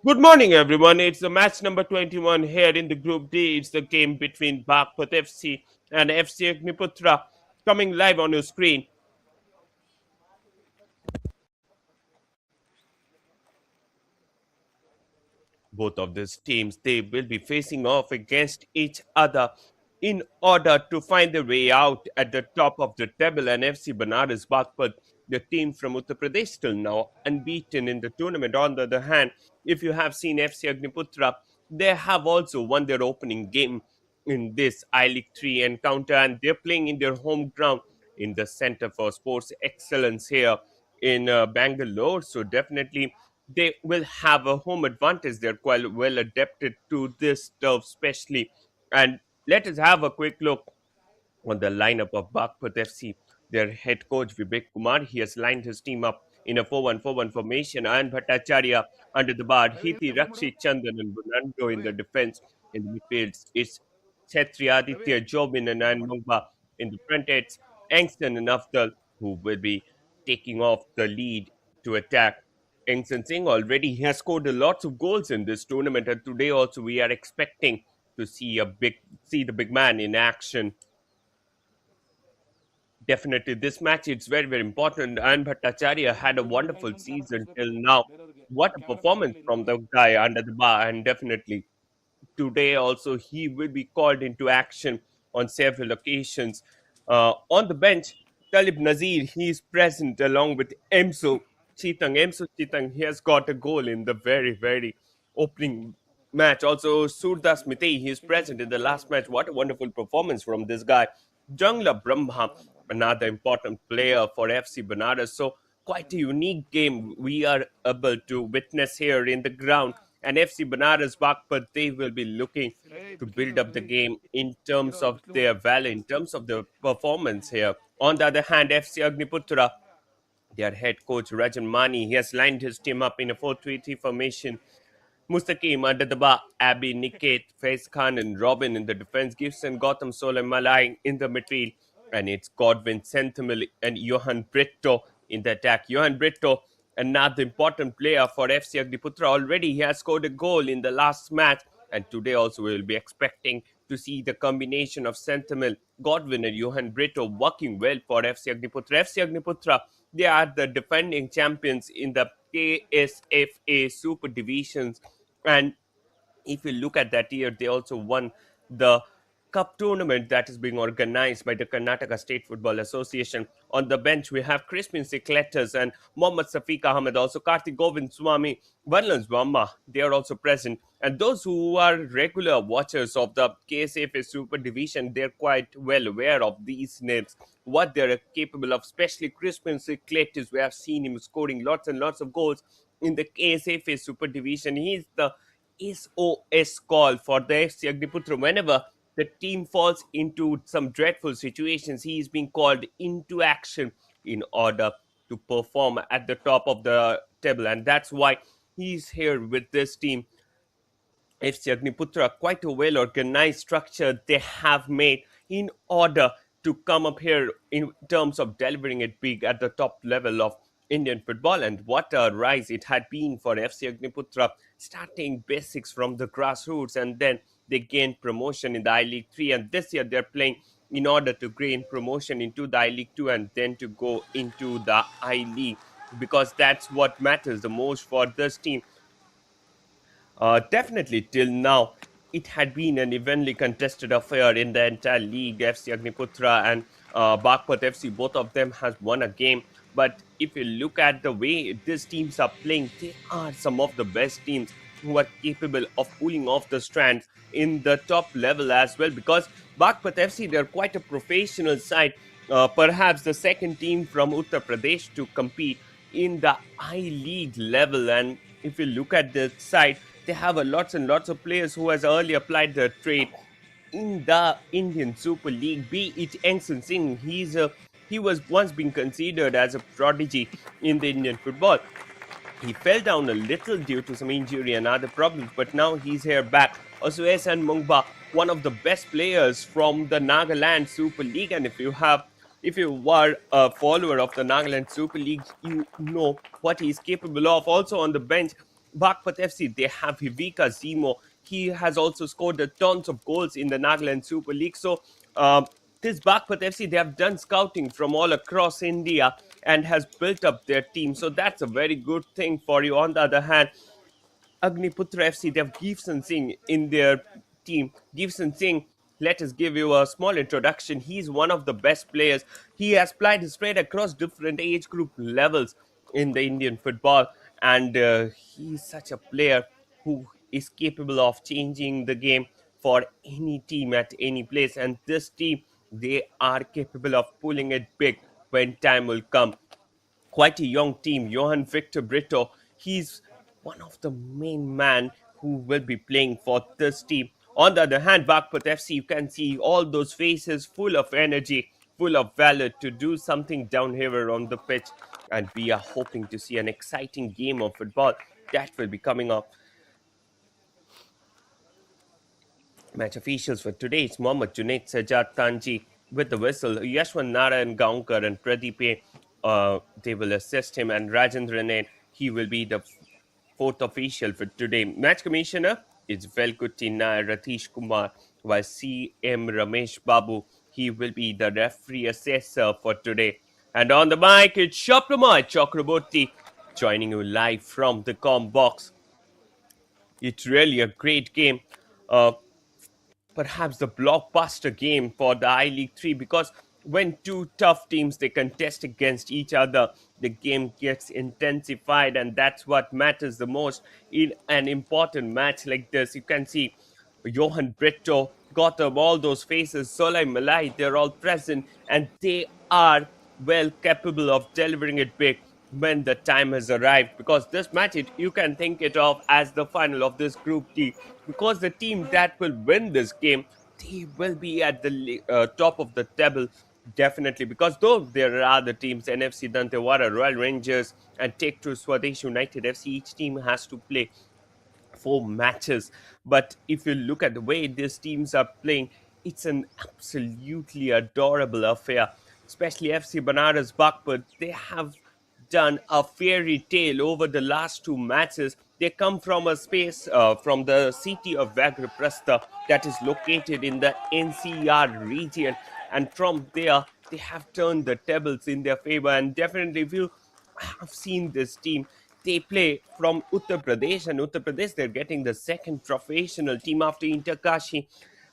Good morning, everyone. It's the match number 21 here in the Group D. It's the game between Baghpat FC and FC Agniputhra coming live on your screen. Both of these teams, they will be facing off against each other in order to find their way out at the top of the table. And FC Banaras Baghpat, the team from Uttar Pradesh, still now unbeaten in the tournament. On the other hand, if you have seen FC Agniputra, they have also won their opening game in this I-League 3 encounter, and they're playing in their home ground in the Center for Sports Excellence here in Bangalore. So definitely they will have a home advantage. They're quite well adapted to this turf, especially. And let us have a quick look on the lineup of Baghpat FC. Their head coach Vivek Kumar, he has lined his team up in a 4-1-4-1 formation. Ayan Bhattacharya under the bar, Hiti Rakshit Chandan and Bunando in the defense. In the midfields, it's Chetri Aditya Jobin and Ayan Mungba. In the front, it's Angston and Afdal who will be taking off the lead to attack. Engson Singh already has scored a lots of goals in this tournament, and today also we are expecting to see the big man in action. Definitely, this match it's very important. And Bhattacharya had a wonderful season till now. What a performance from the guy under the bar, and definitely today also he will be called into action on several occasions. On the bench, Talib Nazir, he is present along with Emso Chitang. Emso Chitang, he has got a goal in the very opening match. Also, Surdas Mitei, he is present in the last match. What a wonderful performance from this guy. Jangla Brahma, another important player for FC Banaras. So, quite a unique game we are able to witness here in the ground. And FC Banaras Baghpat, they will be looking to build up the game in terms of their value, in terms of the performance here. On the other hand, FC Agniputra, their head coach Rajan Mani, he has lined his team up in a 4-3-3 formation. Mustaqim under the bar, Abby, Niket, Faiz Khan, and Robin in the defense. Gibson, Gotham Sol, and Malai in the midfield. And it's Godwin, Senthimil, and Johan Brito in the attack. Johan Brito, another important player for FC Agniputra. Already he has scored a goal in the last match. And today also we will be expecting to see the combination of Senthimil, Godwin, and Johan Brito working well for FC Agniputra. FC Agniputra, they are the defending champions in the KSFA Super Divisions, and if you look at that year, they also won the cup tournament that is being organized by the Karnataka State Football Association. On the bench, we have Crispin Sikletas and Mohammad Safiq Ahmed, also Karthik Govind Swami, Varlan Zwama. They are also present. And those who are regular watchers of the KSFA Super Division, they're quite well aware of these names, what they're capable of, especially Crispin Sikletas. We have seen him scoring lots and lots of goals in the KSFA Super Division. He's the SOS call for the FC Agniputra. Whenever the team falls into some dreadful situations, he is being called into action in order to perform at the top of the table. And that's why he's here with this team. FC Agniputra, quite a well organized structure they have made in order to come up here in terms of delivering it big at the top level of Indian football. And what a rise it had been for FC Agniputra, starting basics from the grassroots, and then they gained promotion in the I-League 3. And this year they're playing in order to gain promotion into the I-League 2 and then to go into the I-League, because that's what matters the most for this team. Definitely, till now, it had been an evenly contested affair in the entire league. FC Agniputra and Baghpat FC, both of them has won a game. But if you look at the way these teams are playing, they are some of the best teams who are capable of pulling off the strands in the top level as well. Because Baghpat FC, they're quite a professional side, perhaps the second team from Uttar Pradesh to compete in the I-League level. And if you look at the side, they have a lots and lots of players who has early applied their trade in the Indian Super League. Be it Engson Singh, he was once being considered as a prodigy in the Indian football. He fell down a little due to some injury and other problems, but now he's here back. Also, Ehsan Mungba, one of the best players from the Nagaland Super League, and if you were a follower of the Nagaland Super League, you know what he's capable of. Also on the bench, Baghpat FC, they have Hivika Zemo. He has also scored a tons of goals in the Nagaland Super League. So this Baghpat FC, they have done scouting from all across India and has built up their team. So that's a very good thing for you. On the other hand, Agniputra FC, they have Gibson Singh in their team. Gibson Singh, let us give you a small introduction. He's one of the best players. He has plied his trade across different age group levels in the Indian football, and he's such a player who is capable of changing the game for any team at any place. And this team, they are capable of pulling it big when time will come. Quite a young team. Johan Victor Brito, he's one of the main man who will be playing for this team. On the other hand, Baghpat FC, you can see all those faces full of energy, full of valor to do something down here on the pitch. And we are hoping to see an exciting game of football that will be coming up. Match officials for today is Mohammad Junaid Sajjad Tanji with the whistle. Yashwant Narayan Gaunkar and Pradeep, they will assist him, and Rajendra Nair, he will be the fourth official for today. Match commissioner is Velkutti Nair Ratish Kumar, while CM Ramesh Babu, he will be the referee assessor for today. And on the mic, it's Shapramay Chakraborty joining you live from the com box. It's really a great game. Uh, Perhaps the blockbuster game for the I League 3, because when two tough teams they contest against each other, the game gets intensified, and that's what matters the most in an important match like this. You can see Johan Brito, Gotham, all those faces, Solai Malai, they're all present, and they are well capable of delivering it big when the time has arrived, because this match you can think it of as the final of this group D, because the team that will win this game, they will be at the top of the table, definitely, because though there are other teams, NFC Dantewara, Royal Rangers and Take Two Swadesh United FC, each team has to play four matches. But if you look at the way these teams are playing, it's an absolutely adorable affair. Especially FC Banaras Baghpat, they have done a fairy tale over the last two matches. They come from a space from the city of Vagraprastha that is located in the NCR region, and from there they have turned the tables in their favor. And definitely, if you have seen this team, they play from Uttar Pradesh, and Uttar Pradesh, they're getting the second professional team after Interkashi.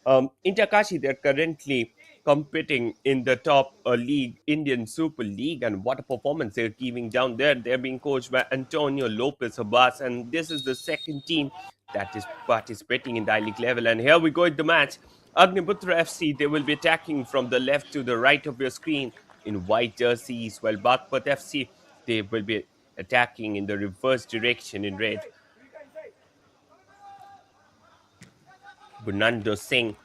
Interkashi, they're currently competing in the top league, Indian Super League, and what a performance they're giving down there. They're being coached by Antonio Lopez Abbas, and this is the second team that is participating in the I-League level. And here we go at the match. Agniputra FC, they will be attacking from the left to the right of your screen in white jerseys, while Baghpat FC, they will be attacking in the reverse direction in red. Bunando Singh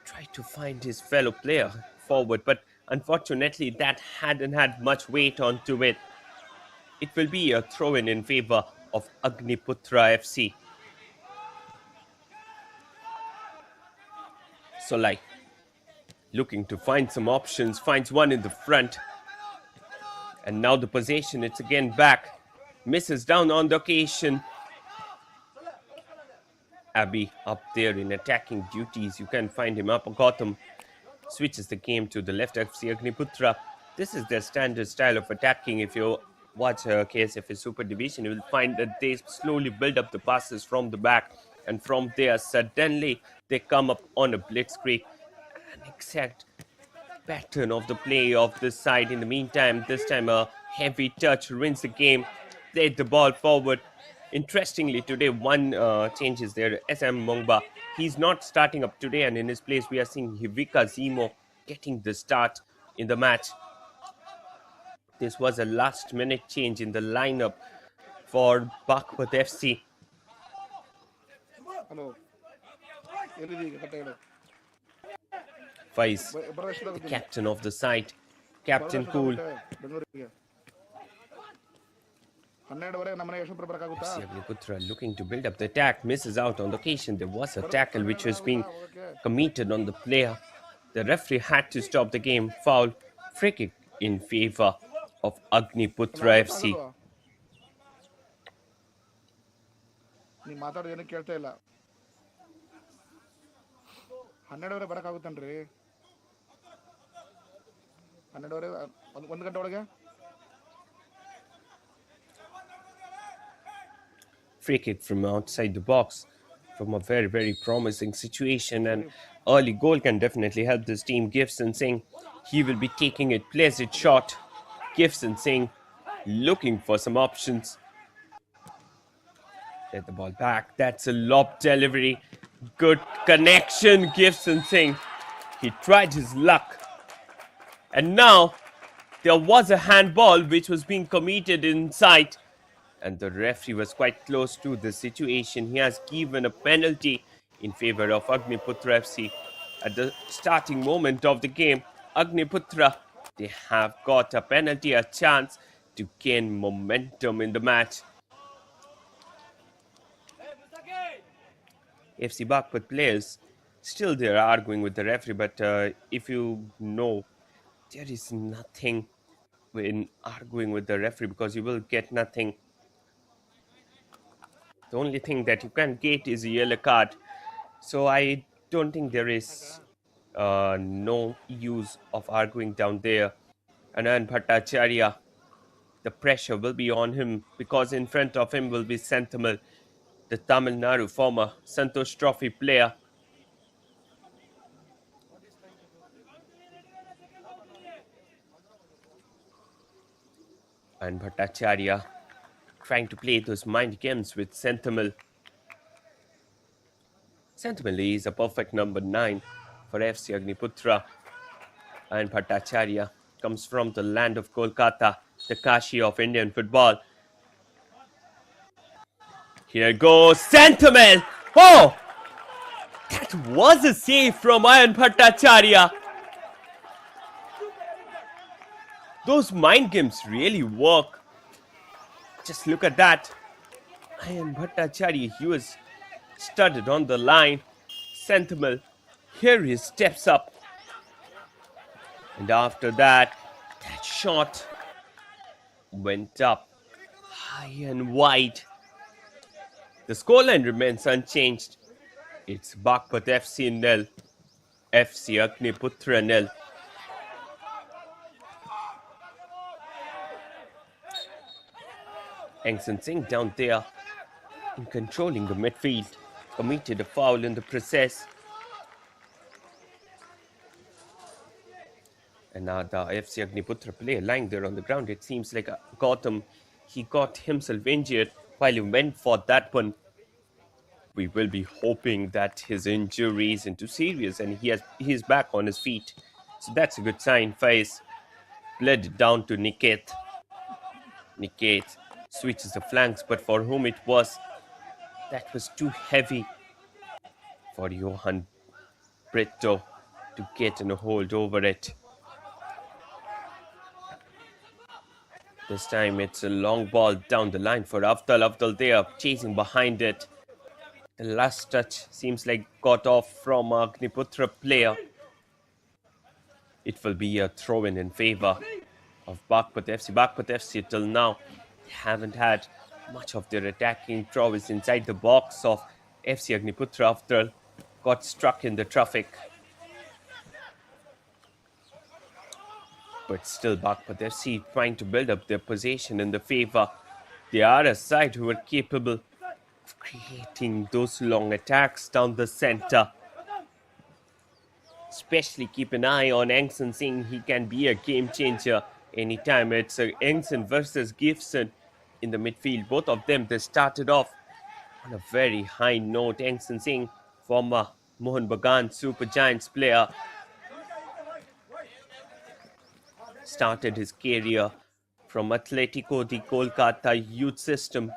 tried to find his fellow player forward, but unfortunately that hadn't had much weight onto it. It will be a throw-in in favor of Agniputra FC. Solai, looking to find some options, finds one in the front. And now the possession, it's again back. Misses down on the occasion. Abby up there in attacking duties. You can find him up. Gotham switches the game to the left. FC Agniputra, this is their standard style of attacking. If you watch KSFA Super Division, you will find that they slowly build up the passes from the back, and from there suddenly they come up on a blitzkrieg. An exact pattern of the play of this side. In the meantime, this time a heavy touch wins the game, played the ball forward. Interestingly, today one change is there. SM Mongba, he's not starting up today, and in his place we are seeing Hivika Zemo getting the start in the match. This was a last minute change in the lineup for Baghpat FC. Faiz, the captain of the side, Captain Cool. FC Agniputra looking to build up the attack, misses out on the occasion. There was a tackle which was being committed on the player. The referee had to stop the game. Foul, free kick in favor of Agniputra FC. ನೀವು ಮಾತಾಡೋದು ಏನೂ ಕೇಳ್ತಾ ಇಲ್ಲ. 12ವರೆ ಬರೋಕ್ಕಾಗುತ್ತನ್ರಿ? 12ವರೆ, 1 ಗಂಟೆ ಒಳಗೆ. Free kick from outside the box from a very, very promising situation. And early goal can definitely help this team. Gibson Singh, he will be taking it. Plays it short. Gibson Singh looking for some options. Get the ball back. That's a lob delivery. Good connection, Gibson Singh. He tried his luck. And now there was a handball which was being committed inside. And the referee was quite close to the situation. He has given a penalty in favor of Agniputra FC. At the starting moment of the game, Agniputra, they have got a penalty, a chance to gain momentum in the match. FC Baghpat players, still they're arguing with the referee, but if you know, there is nothing in arguing with the referee because you will get nothing. The only thing that you can get is a yellow card. So I don't think there is no use of arguing down there. And then Bhattacharya, the pressure will be on him because in front of him will be Santhamal, the Tamil Nadu former Santosh Trophy player. And Bhattacharya trying to play those mind games with Santhamal. Santhamal is a perfect number 9 for FC Agniputra. And Bhattacharya comes from the land of Kolkata, the Kashi of Indian football. Here goes Santhamal. Oh! That was a save from Ayan Bhattacharya. Those mind games really work. Just look at that. Ayan Bhattacharya, he was studded on the line. Santhamal, here he steps up. And after that, that shot went up high and wide. The scoreline remains unchanged. It's Baghpat FC 0, FC Agniputhra 0. Engson Singh down there in controlling the midfield committed a foul in the process. And now the FC Agniputhra player lying there on the ground. It seems like Gautam, he got himself injured while he went for that one. We will be hoping that his injury isn't too serious and he's back on his feet. So that's a good sign. Faiz bled down to Niket. Niket switches the flanks, but for whom it was, that was too heavy for Johan Brito to get in a hold over it. This time it's a long ball down the line for Afdal. Afdal there chasing behind it. The last touch seems like got off from Agniputra player. It will be a throw-in in favor of Baghpat FC. Baghpat FC till now haven't had much of their attacking prowess inside the box of FC Agniputra after got struck in the traffic. But still Baghpat FC trying to build up their position in the favor. They are a side who are capable of creating those long attacks down the center. Especially keep an eye on Engson Singh. He can be a game changer anytime. It's Engson versus Gibson in the midfield. Both of them, they started off on a very high note. Engson Singh, former Mohun Bagan Super Giants player, started his career from Atletico de Kolkata youth system.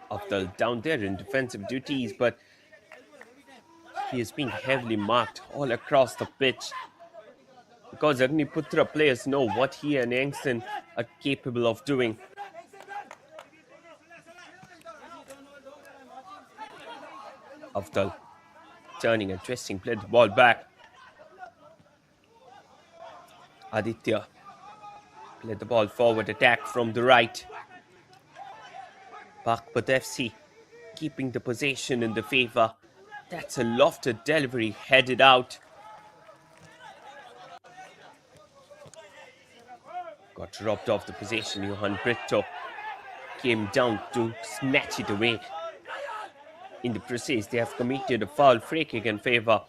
Afdal down there in defensive duties, but he is being heavily marked all across the pitch because Agniputra players know what he and Engson are capable of doing. Afdal turning and twisting, played the ball back. Aditya Play the ball forward, attack from the right. Baghpat FC keeping the possession in the favor. That's a lofted delivery, headed out. Got robbed of the possession. Johan Brito came down to snatch it away. In the process, they have committed a foul free kick in favor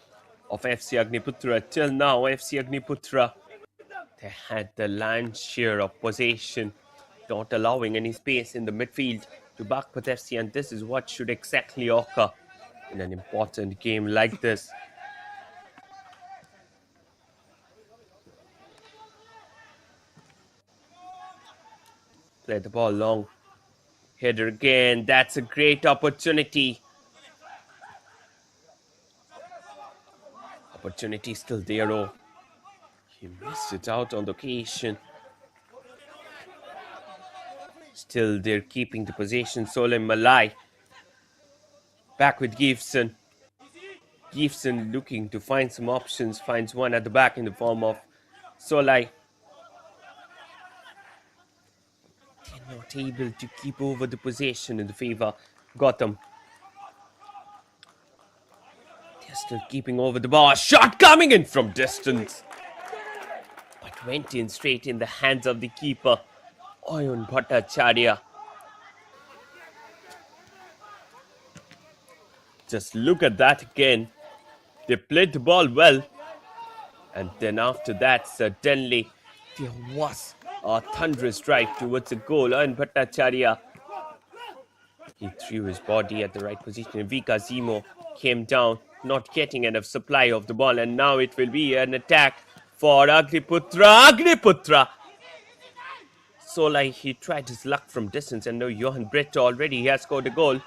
of FC Agniputhra. Till now, FC Agniputhra, they had the lion's share of possession, not allowing any space in the midfield to Baghpat FC, and this is what should exactly occur in an important game like this. Play the ball long. Header again. That's a great opportunity. Opportunity still there, oh. He missed it out on the occasion. Still, they're keeping the possession. Solem Malai. Back with Gibson. Gibson looking to find some options. Finds one at the back in the form of Solai. They're not able to keep over the possession in the favor. Gotham. They're still keeping over the ball. Shot coming in from distance. But went in straight in the hands of the keeper, Oyun Bhattacharya. Just look at that again. They played the ball well. And then after that, suddenly, there was a thunderous drive towards the goal. Oyun Bhattacharya, he threw his body at the right position. Vika Zemo came down, not getting enough supply of the ball. And now it will be an attack for Agniputra. Agniputra! Solai, he tried his luck from distance, and now Johan Brett already has scored a goal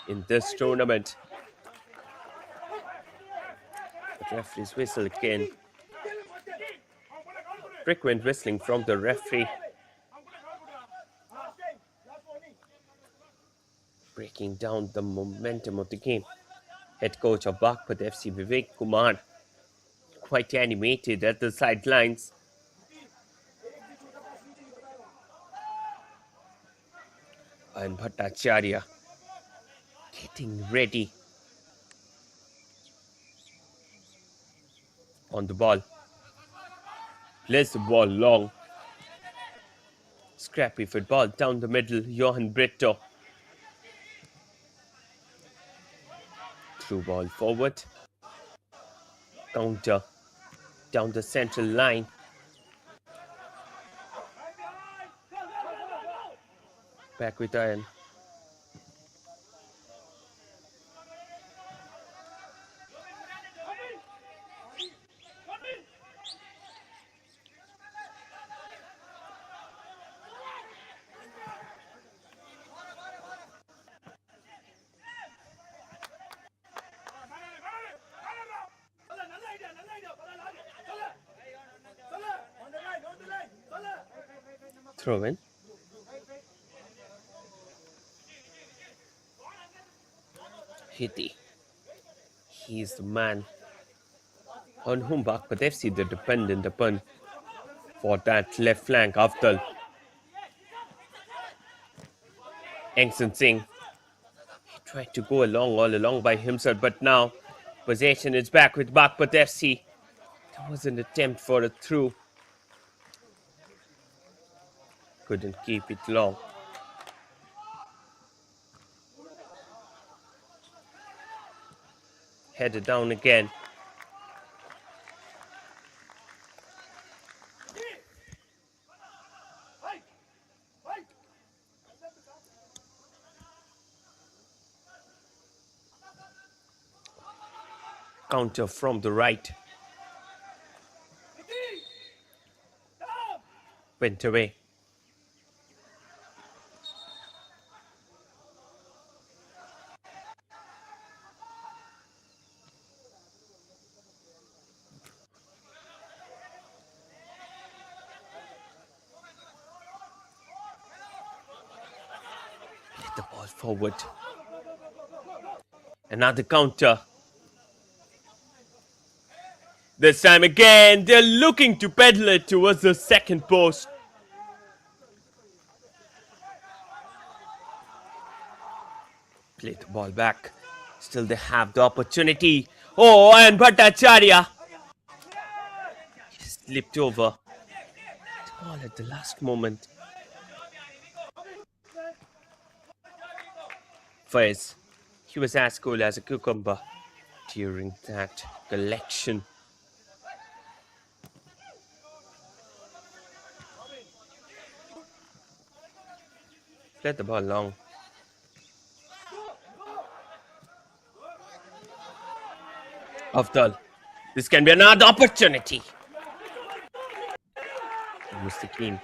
in this tournament. The referee's whistle again. Frequent whistling from the referee. Breaking down the momentum of the game. Head coach of Baghpat FC, Vivek Kumar, quite animated at the sidelines. And Bhattacharya getting ready on the ball. Plays the ball long. Scrappy football down the middle. Johan Brito. Through ball forward. Counter down the central line. Back with Iron. Throw in. Hiti. He is the man on whom Baghpat FC they're dependent upon for that left flank. Afdal. Engson Singh. He tried to go all along by himself, but now possession is back with Baghpat FC. There was an attempt for a through. Couldn't keep it long. Headed down again. Counter from the right. Went away. Let the ball forward. Another counter. This time again, they're looking to pedal it towards the second post. Play the ball back. Still they have the opportunity. Oh, and Bhattacharya slipped over the ball at the last moment. Faiz, he was as cool as a cucumber during that collection. Let the ball long. Afdal, this can be another opportunity. Mr. Keane,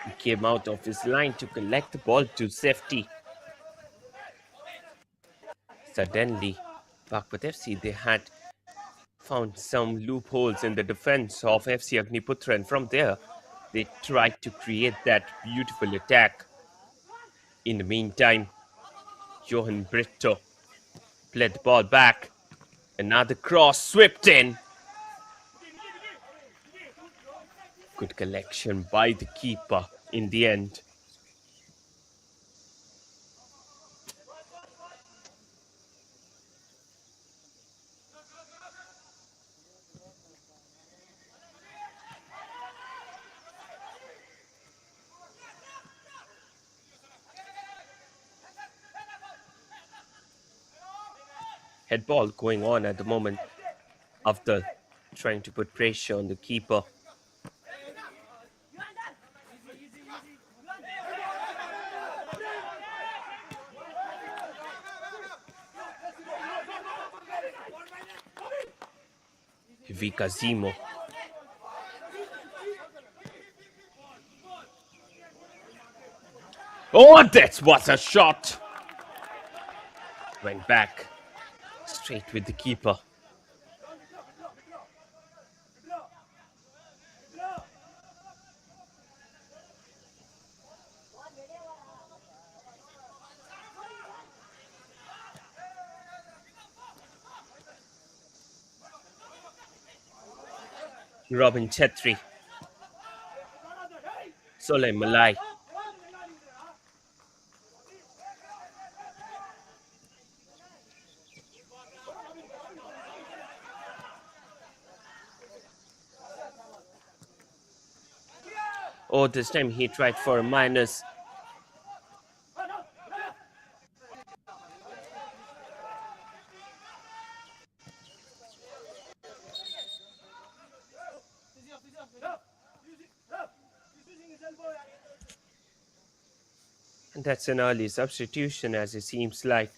he came out of his line to collect the ball to safety. Suddenly, Baghpat FC, they had found some loopholes in the defense of FC Agniputhra, and from there, they tried to create that beautiful attack. In the meantime, Johan Brito played the ball back. Another cross swept in. Good collection by the keeper in the end. Head ball going on at the moment. After trying to put pressure on the keeper. Vika Zimo. Oh, that was a shot. Went back straight with the keeper. Robin Chetri. Solay Malai. Oh, this time he tried for a minus. And that's an early substitution, as it seems like.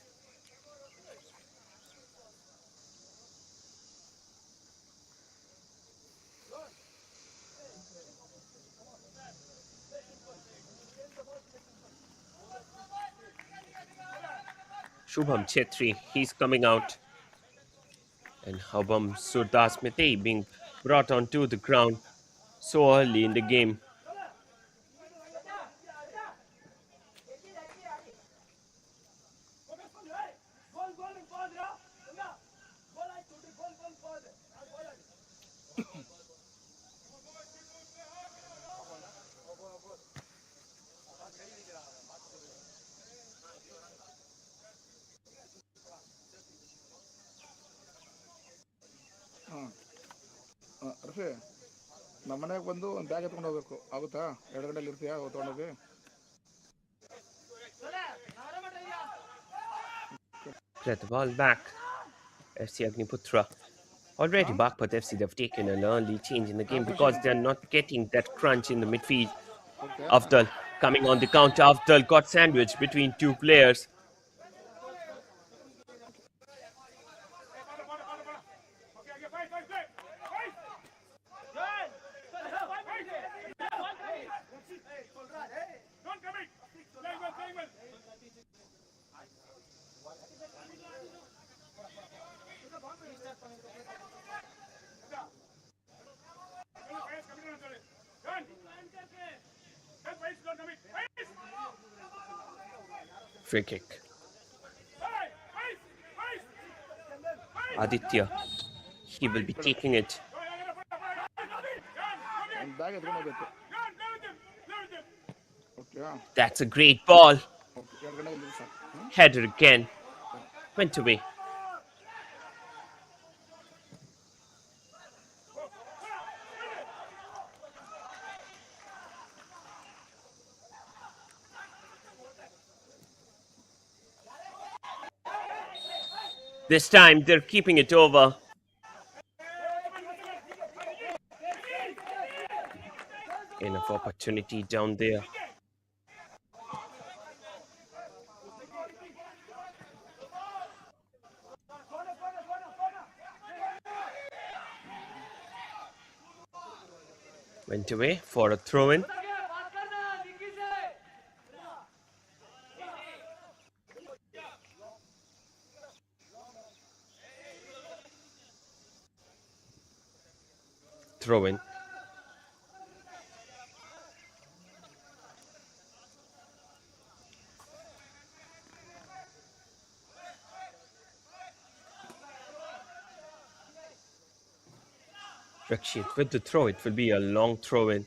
Shubham Chetri, he's coming out. And Habam Surdas being brought onto the ground so early in the game. ಅರ್ಫಿ ನಮ್ಮ ಮನೆಗೆ ಬಂದು ಒಂದು bag ಎತ್ಕೊಂಡು ಹೋಗ್ಬೇಕು ಆಗುತ್ತಾ? 2 ಗಂಟೆಲಿ ಇರ್ತೀಯಾ ತೊಗೊಂಡೋಗಿ? Play the ball back. FC Agniputra. Already Baghpat FC, they've taken an early change in the game because they're not getting that crunch in the midfield. Okay Afdal coming on the counter. Afdal got sandwiched between two players. Free kick. Aditya, he will be taking it. ಒಂದು bag ಎತ್ಕೊಂಡು ಹೋಗ್ಬೇಕು. Okay That's a great ball. Okay 2 ಗಂಟೆಗೆ ನಿಲ್ಲಿಸ. Header again. Went away. This time they're keeping it over. Enough opportunity down there. Went away for a throw in. Throw in. Rakshit with the throw. It will be a long throw in.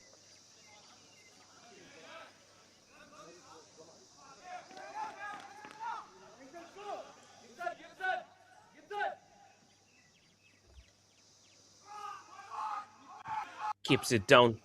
Keeps it down.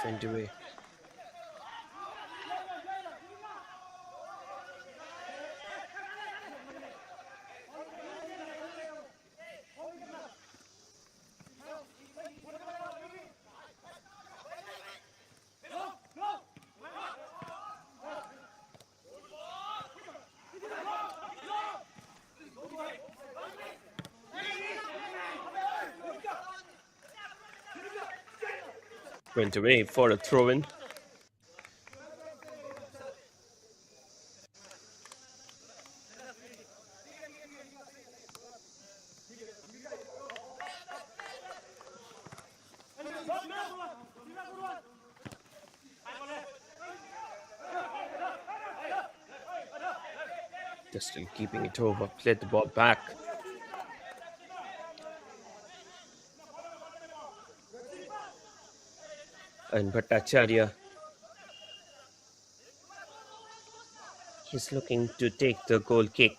Went away. Went away for a throw in. They're still keeping it over. Played the ball back. And Bhattacharya, he's looking to take the goal kick.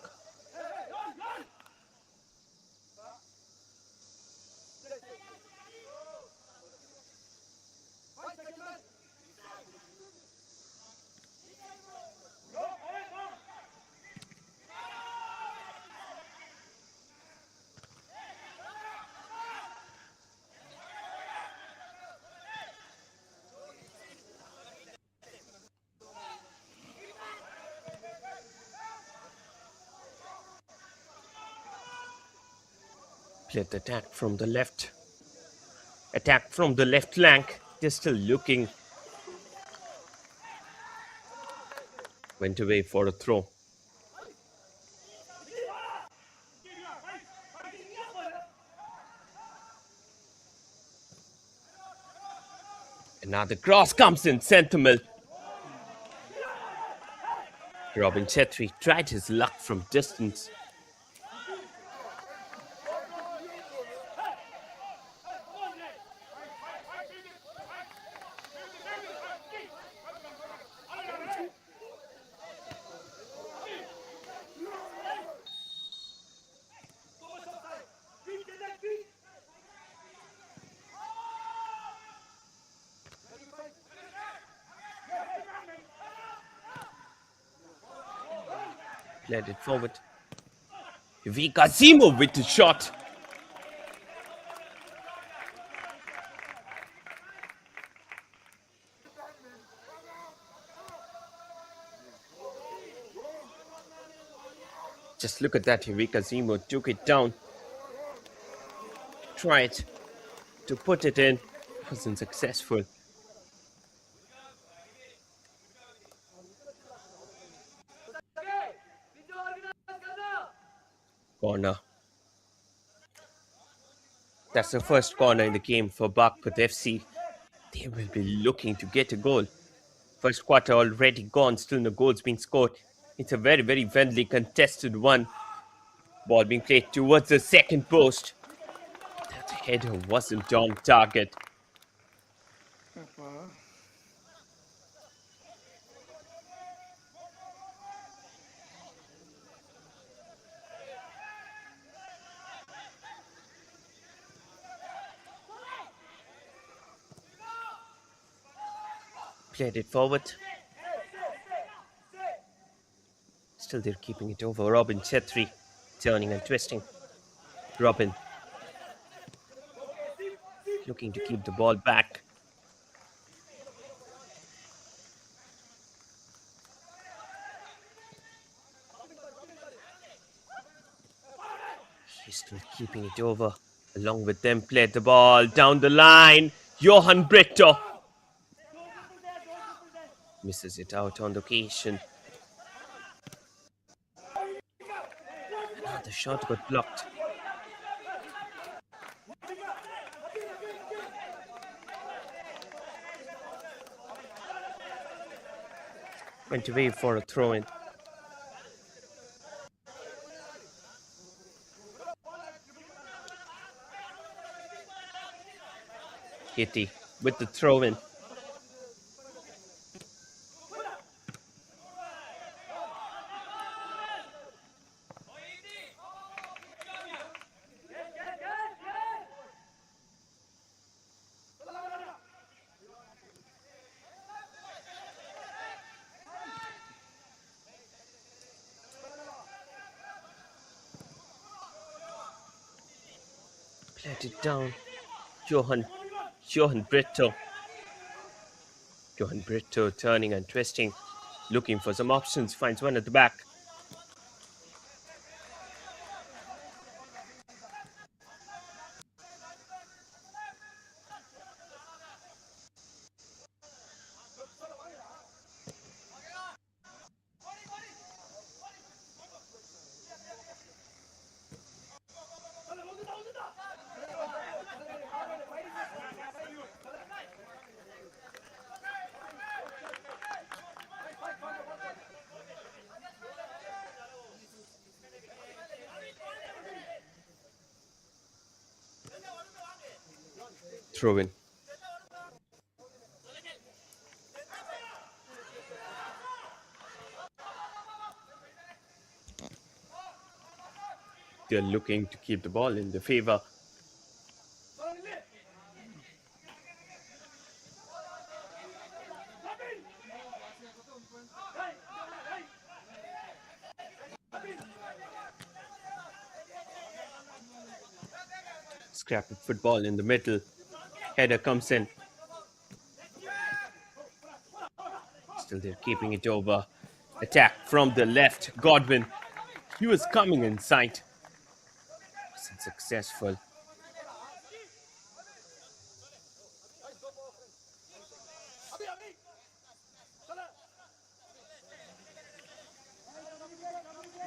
Played the attack from the left. Attack from the left flank. They're still looking. Went away for a throw. Another cross comes in centre. Robin Chetri tried his luck from distance. Played it forward. Vika Zimo with the shot. Just look at that. Vika Zimo took it down. Tried to put it in. Wasn't successful. Corner. That's the first corner in the game for Baghpat FC. They will be looking to get a goal. First quarter already gone, still no goals being scored. It's a very, very friendly, contested one. Ball being played towards the second post. That header wasn't on target. ಅಪ್ಪ Played it forward. Still they're keeping it over. Robin Chetri turning and twisting. Robin looking to keep the ball back. He's still keeping it over. Along with them, played the ball down the line. Johan Brito misses it out on the occasion. The shot got blocked. Went away for a throw in. Kitty with the throw in. Played it down. Johan Brito. Johan Brito turning and twisting. Looking for some options. Finds one at the back. Throw in. They're looking to keep the ball in their favor. Scrap of football in the middle. Header comes in. Still they're keeping it over. Attack from the left. Godwin. He was coming inside. Wasn't successful.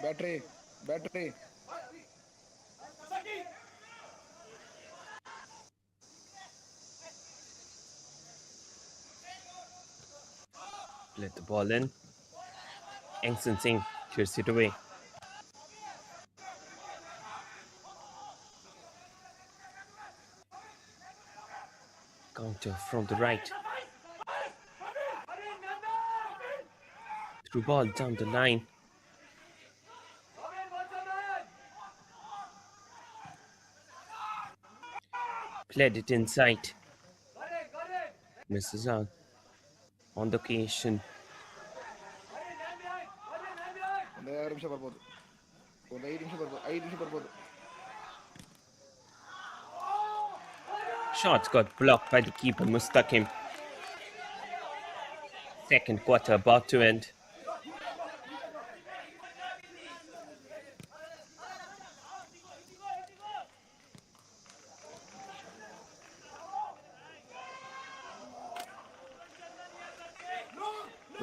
Battery Let the ball in. Engson Singh clears it away. Counter from the right. Through ball down the line. Played it inside. Misses out on the occasion. ಒಂದು 2 ನಿಮಿಷ ಬರ್ಬೋದು, ಒಂದು 5 ನಿಮಿಷ ಬರ್ಬೋದು. Shots got blocked by the keeper Mustaqim. Second quarter about to end.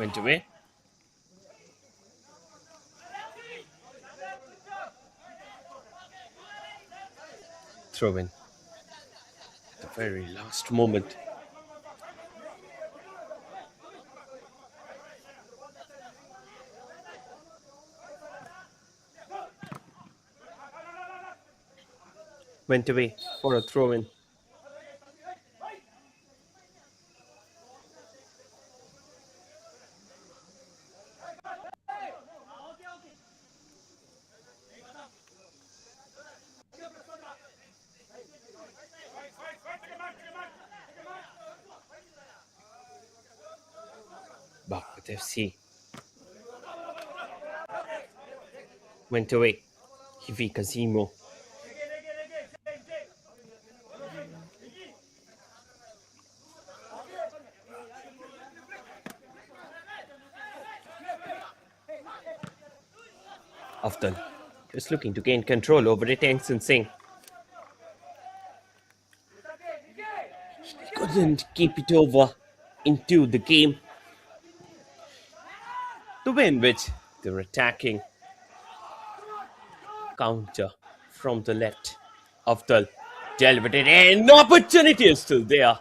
Went away. Throw in. At the very last moment. Went away for a throw in. Baghpat FC went away. Hivi Kazimo. Afdal is looking to gain control over it. Engson Singh couldn't keep it over into the game. The way in which they're attacking counter from the left. Afdal delivered it and opportunity is still there.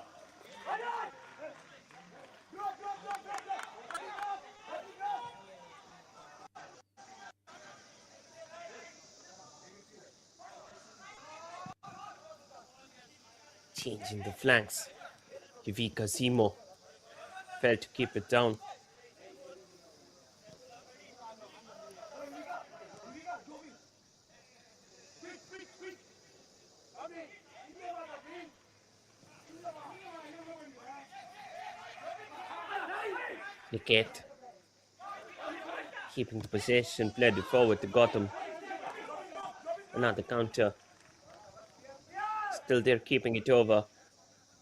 Changing the flanks. Hivi Kazimo failed to keep it down. Niket keeping the possession, played it forward to Gotham. Another counter. Still there, keeping it over.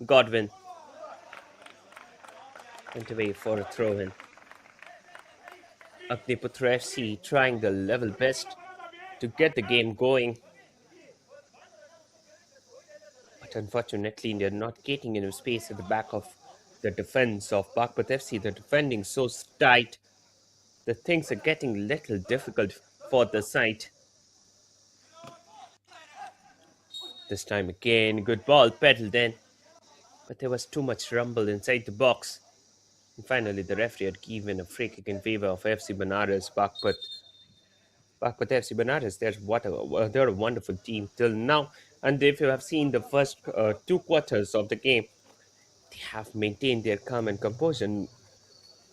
Godwin went away for a throw in. Agniputra FC trying their level best to get the game going. But unfortunately, they're not getting enough space at the back of the defense of Baghpat FC. The defending so tight that things are getting a little difficult for the side. This time again, good ball pedaled in. But there was too much rumble inside the box. And finally, the referee had given a free kick in favor of FC Banaras. Baghpat FC Banaras, they're a wonderful team till now. And if you have seen the first two quarters of the game, they have maintained their calm and composure.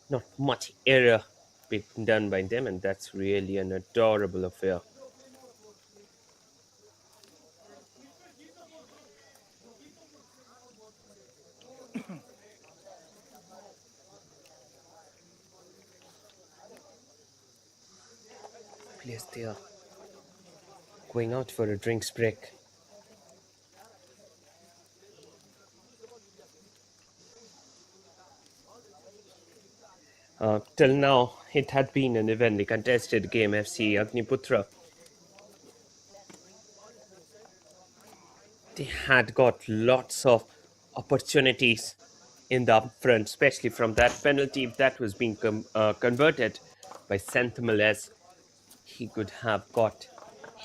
Not much error being done by them, and that's really an adorable affair. Players there going out for a drinks break. Till now, it had been an evenly contested game. FC Agniputra, they had got lots of opportunities in the upfront, especially from that penalty that was being converted by Senthimal, as he could have got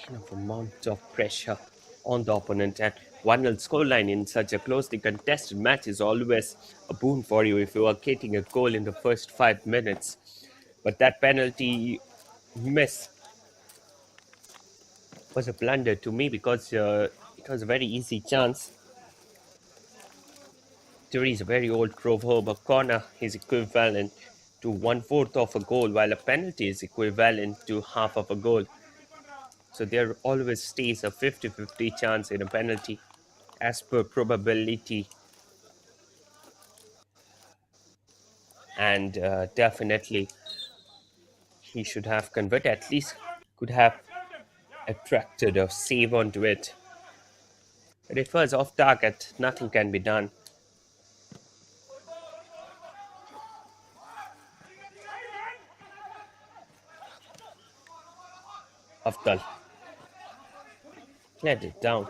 enough amount of pressure on the opponent. And 1-0 scoreline in such a closely contested match is always a boon for you if you are getting a goal in the first 5 minutes. But that penalty miss was a blunder to me because it was a very easy chance. There is a very old proverb: a corner is equivalent to one-fourth of a goal, while a penalty is equivalent to half of a goal. So there always stays a 50-50 chance in a penalty as per probability. And definitely he should have converted, at least could have attracted a save onto it. But if it was off target, nothing can be done. Afdal let it down.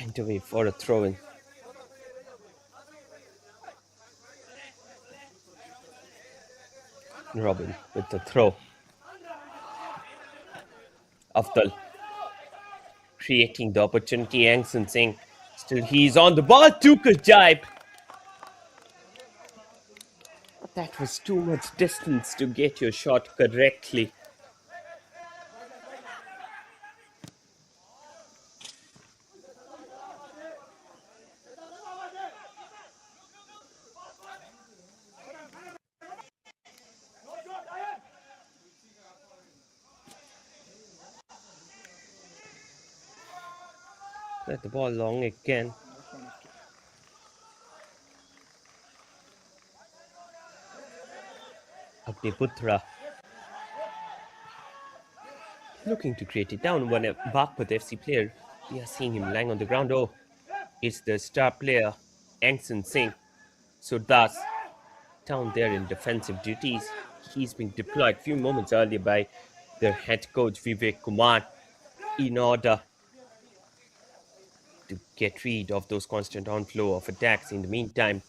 Went away for a throw in. Robin with the throw. Afdal creating the opportunity. Angson Singh, still he's on the ball, took a dive. But that was too much distance to get your shot correctly. Let the ball long again. Agniputra looking to create it down. One Baghpat FC player. We are seeing him lying on the ground. Oh, it's the star player, Angson Singh. So thus, down there in defensive duties, he's been deployed few moments earlier by their head coach Vivek Kumar in order to get rid of those constant onflow of attacks. In the meantime,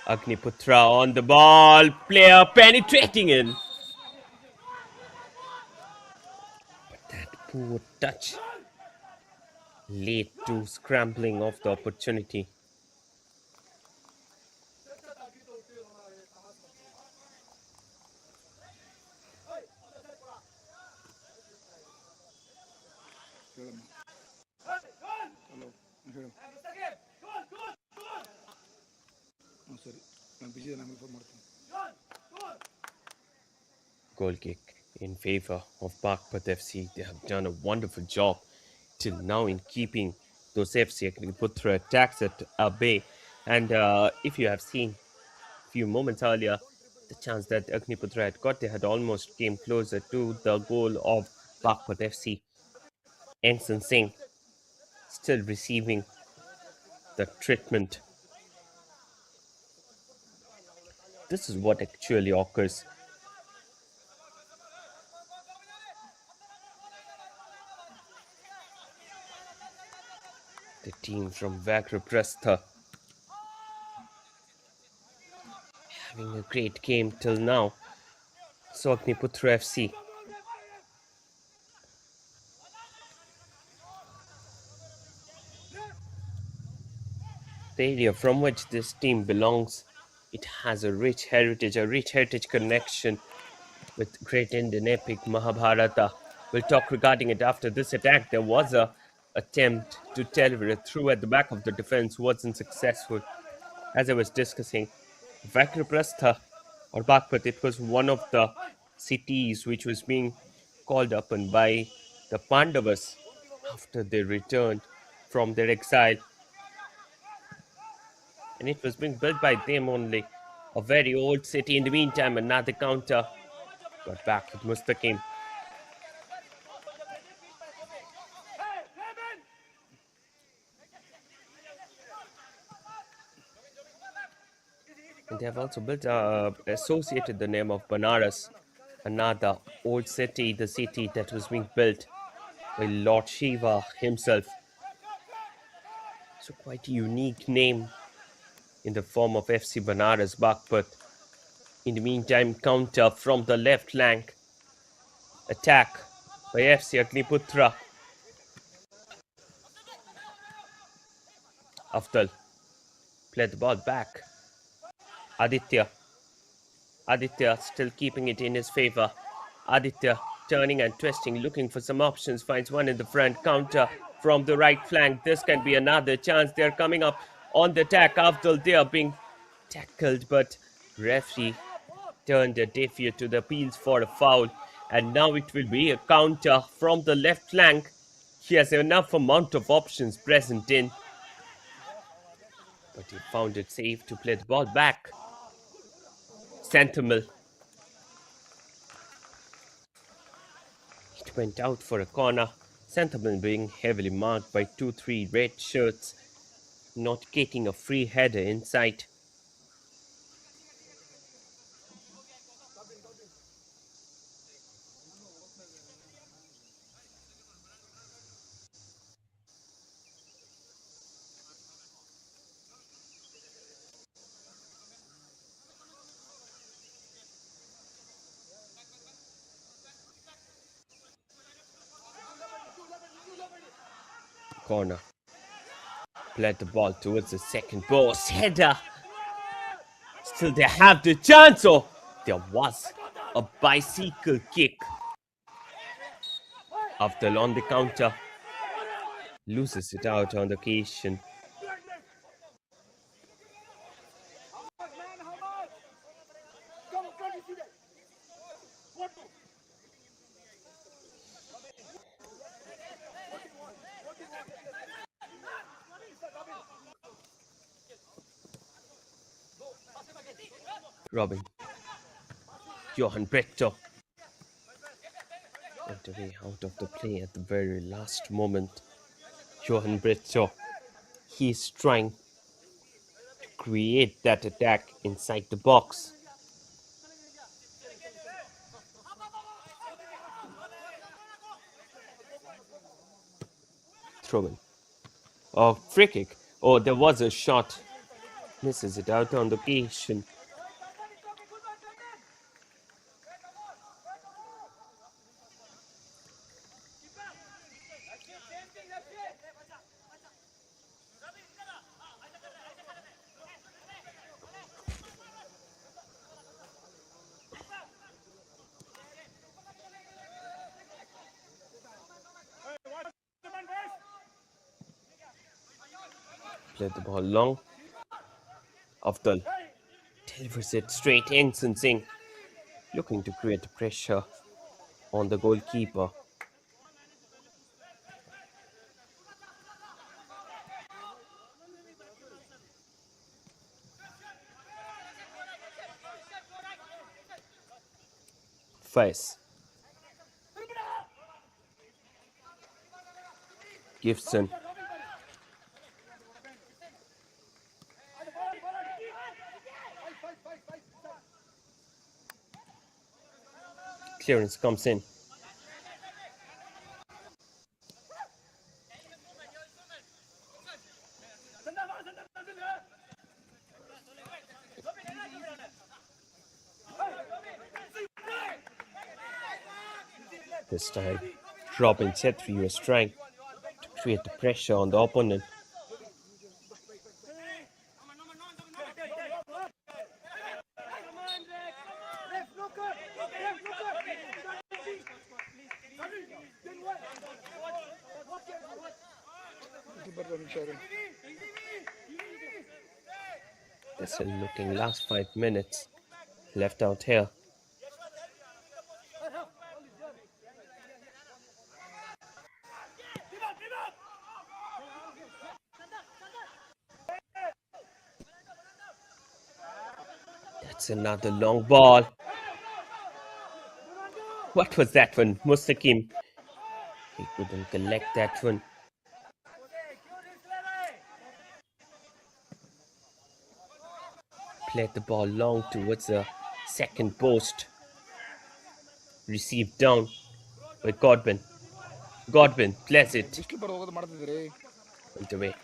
Agniputra on the ball, player penetrating in. That poor touch led to scrambling of the opportunity. ಹೇಳಮ್ಮ hello ಹೇಳು ಹಾಂ ಸರಿ ನಾನು busy ಆಮೇಲೆ phone ಮಾಡ್ತೀನಿ. Goal kick in favor of Baghpat FC. They have done a wonderful job till now in keeping those FC Agniputhra attacks at bay. And if you have seen a few moments earlier, the chance that Agniputra had got, they had almost came closer to the goal of Baghpat FC. Ensign Singh still receiving the treatment. This is what actually occurs. The team from Vagrapratha having a great game till now. So Agniputra FC the area from which this team belongs, it has a rich heritage connection with great Indian epic Mahabharata. We'll talk regarding it after this attack. There was a attempt to deliver it through at the back of the defense, wasn't successful. As I was discussing, Vakraprastha or Baghpat, it was one of the cities which was being called upon by the Pandavas after they returned from their exile, and it was being built by them only. A very old city. In the meantime, another counter got back with Mustaqim. And they have also built, associated the name of Banaras, another old city, the city that was being built by Lord Shiva himself. So quite a unique name in the form of FC Banaras Baghpat. In the meantime, counter from the left flank, attack by FC Agniputra. Afdal played the ball back. Aditya. Aditya still keeping it in his favor. Aditya turning and twisting, looking for some options, finds one in the front. Counter from the right flank. This can be another chance. They're coming up on the attack. Afdal, they are being tackled, but referee turned a deaf ear to the appeals for a foul. And now it will be a counter from the left flank. He has enough amount of options present in, but he found it safe to play the ball back. Santamil. It went out for a corner. Santamil being heavily marked by 2-3 red shirts, not getting a free header inside. corner. Played the ball towards the second post. Header. Still they have the chance. Oh, there was a bicycle kick. After on the counter. Loses it out on the occasion. Robin. Johan Bretto. Went away out of the play at the very last moment. Johan Bretto. He's trying to create that attack inside the box. Throw in. Oh, free kick. Oh, there was a shot. Misses it out on the occasion. Played the ball long. Afdal delivers it straight in. Singh looking to create pressure on the goalkeeper. Faiz. Gibson. Clearance comes in. This time, Robin Chetri was trying to create the pressure on the opponent. They're still looking last 5 minutes left out here. That's another long ball. What was that one? Mustaqim. He couldn't collect that one. Played the ball long towards the second post. Received down by Godwin. Godwin plays it. Went away.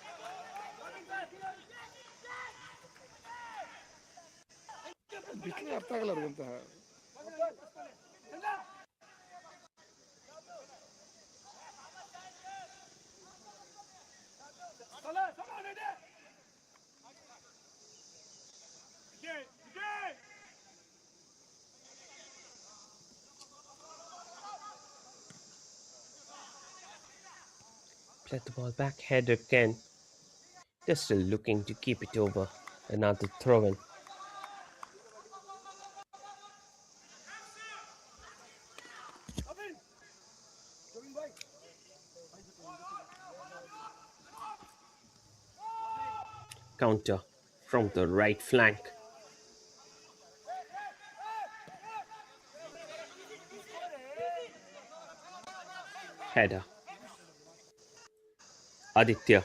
Played the ball back, header again. They're still looking to keep it over. Another throw in. Counter from the right flank. Header. Aditya.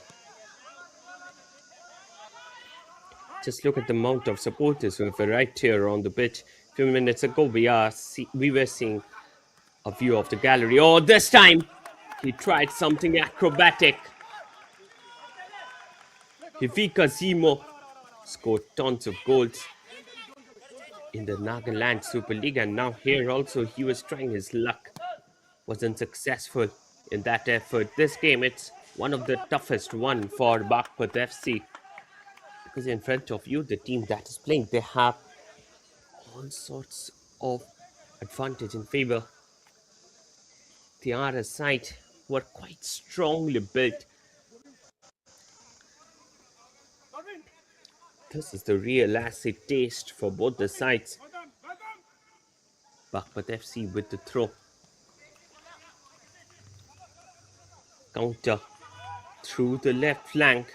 Just look at the amount of supporters who are right here on the pitch. A few minutes ago, we were seeing a view of the gallery. Oh, this time he tried something acrobatic. Hivika Zimo scored tons of goals in the Nagaland Super League, and now here also he was trying his luck. Wasn't successful in that effort. This game, it's one of the toughest one for Baghpat FC, because in front of you, the team that is playing, they have all sorts of advantage in favor. The other side were quite strongly built. This is the real acid taste for both the sides. Baghpat FC with the throw. Counter through the left flank.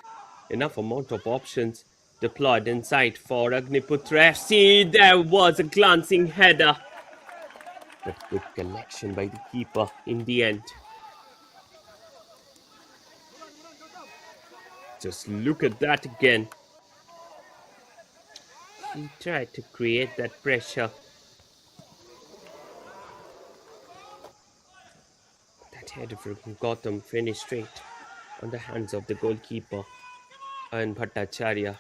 Enough amount of options deployed inside for Agniputra FC. There was a glancing header, but good collection by the keeper in the end. Just look at that again. He tried to create that pressure. That header from Gotham finished straight on the hands of the goalkeeper and Bhattacharya.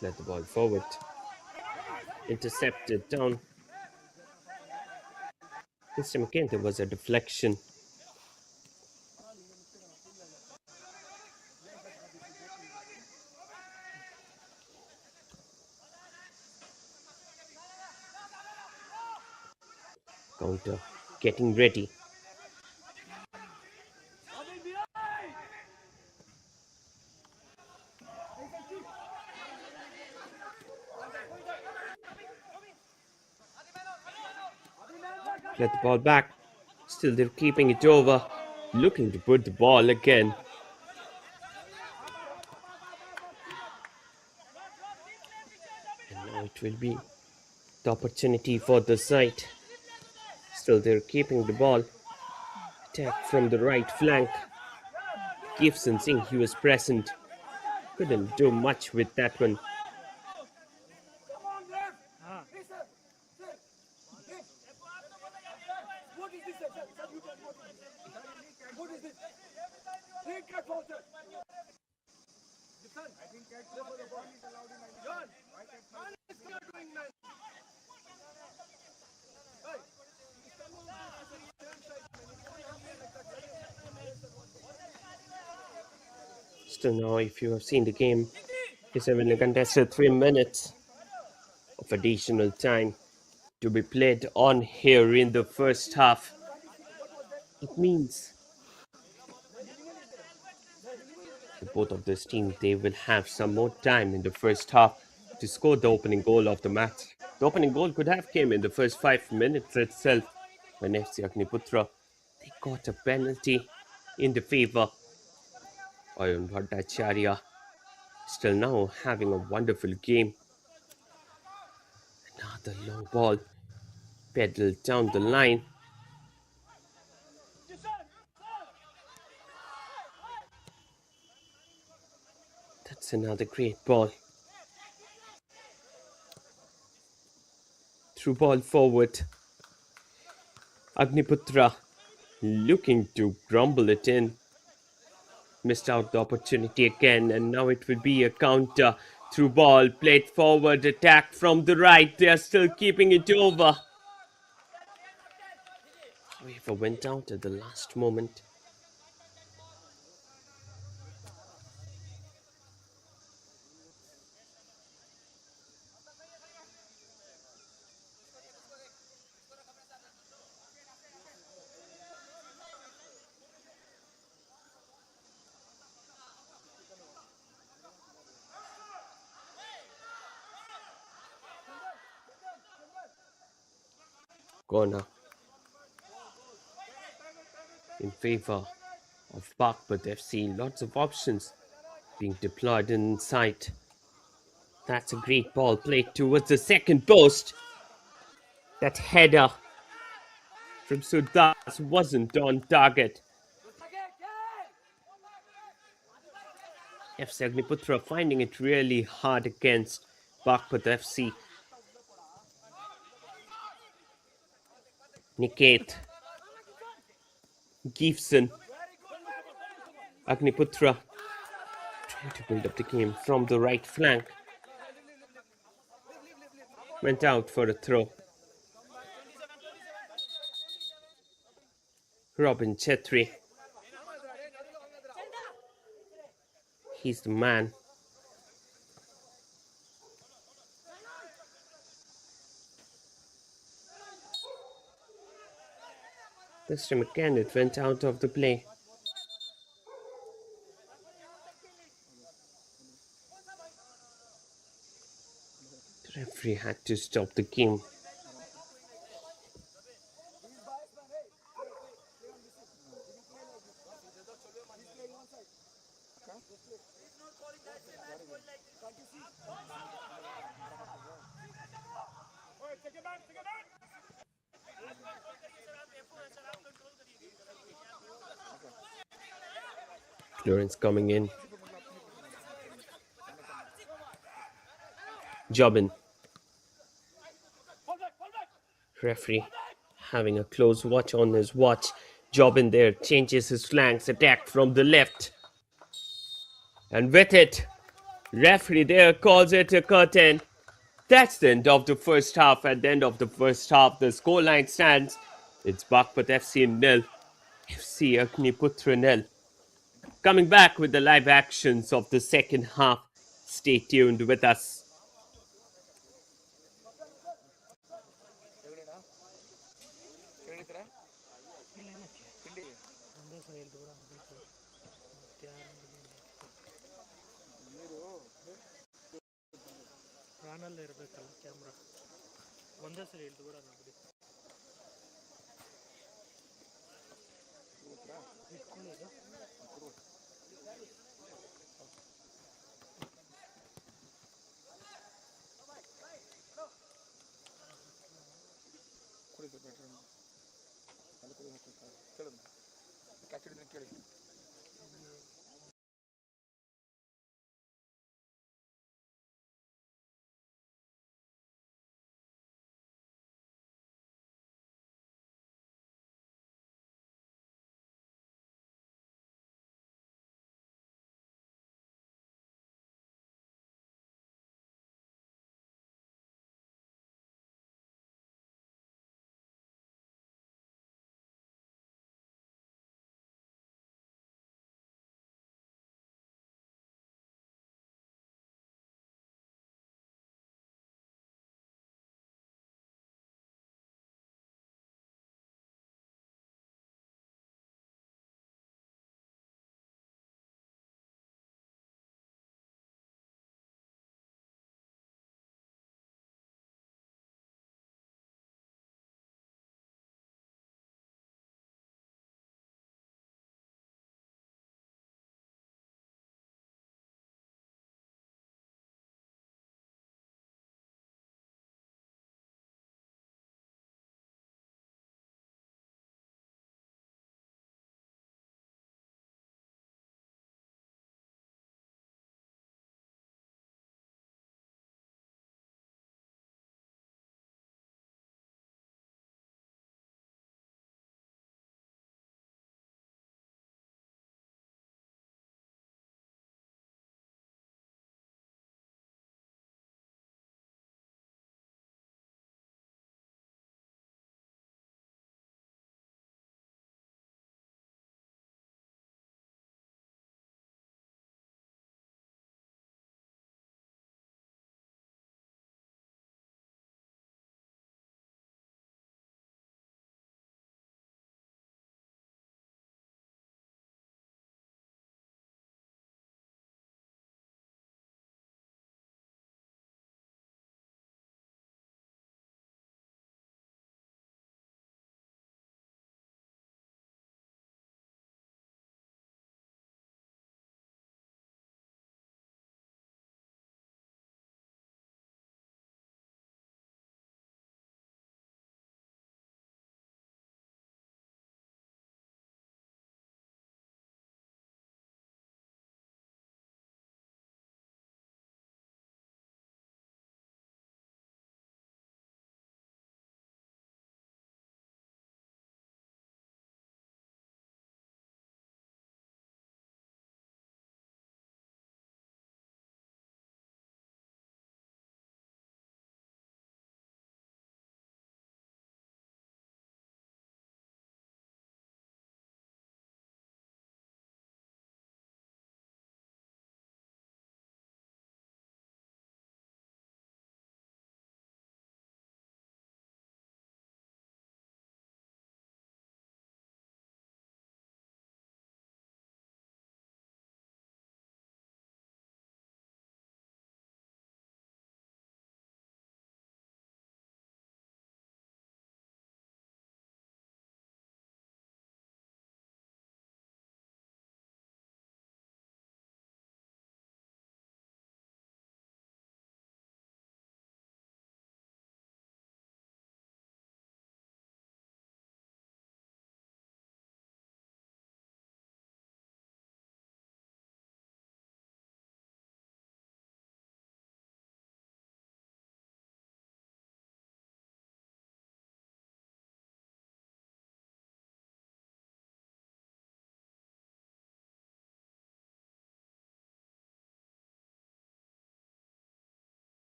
Let the ball forward. Intercepted down. This time again there was a deflection. Counter getting ready. Let the ball back. Still they're keeping it over. Looking to put the ball again. And now it will be the opportunity for the side. Still they're keeping the ball. Attack from the right flank. Gibson Singh, he was present. Couldn't do much with that one. Still now, if you have seen the game, it's having a contested 3 minutes of additional time to be played on here in the first half. It means both of these teams, they will have some more time in the first half to score the opening goal of the match. The opening goal could have came in the first 5 minutes itself when FC Agniputra, they got a penalty in the favor of Bhattacharya. Still now having a wonderful game. Another long ball pedaled down the line. That's another great ball. Through ball forward. Agniputra looking to grumble it in. Missed out the opportunity again, and now it will be a counter. Through ball, played forward, attack from the right. They are still keeping it over. However, went out at the last moment. Corner in favor of Baghpat FC. Lots of options being deployed inside. That's a great ball played towards the second post. That header from Sudas wasn't on target. FC Agniputra finding it really hard against Baghpat FC. Niket Gibson Agniputra trying to build up the game from the right flank. Went out for a throw. Robin Chetri. He's the man. This time again it went out of the play. The referee had to stop the game. Clearance coming in. Jobin. Referee having a close watch on his watch. Jobin there changes his flanks, attack from the left. And with it, referee there calls it a curtain. That's the end of the first half. At the end of the first half, the scoreline stands. It's Baghpat FC nil, FC Agniputhra nil. Coming back with the live actions of the second half. Stay tuned with us. ರಾನಲ್ಲೇ ಇರಬೇಕಲ್ಲ camera ಒಂದೇ ಸರಿ ಇಳ್ದು ಕೂಡ ನೋಡಿ ಇಟ್ಕೊಳ್ಳೋದು ಕುಡಿದು better ಅಲ್ಲಿ ಕುಡಿ ಹಾಕಿ ಕೇಳಿದ್ನ ಕ್ಯಾಚ್ ಹಿಡಿದ್ರೆ ಕೇಳಿ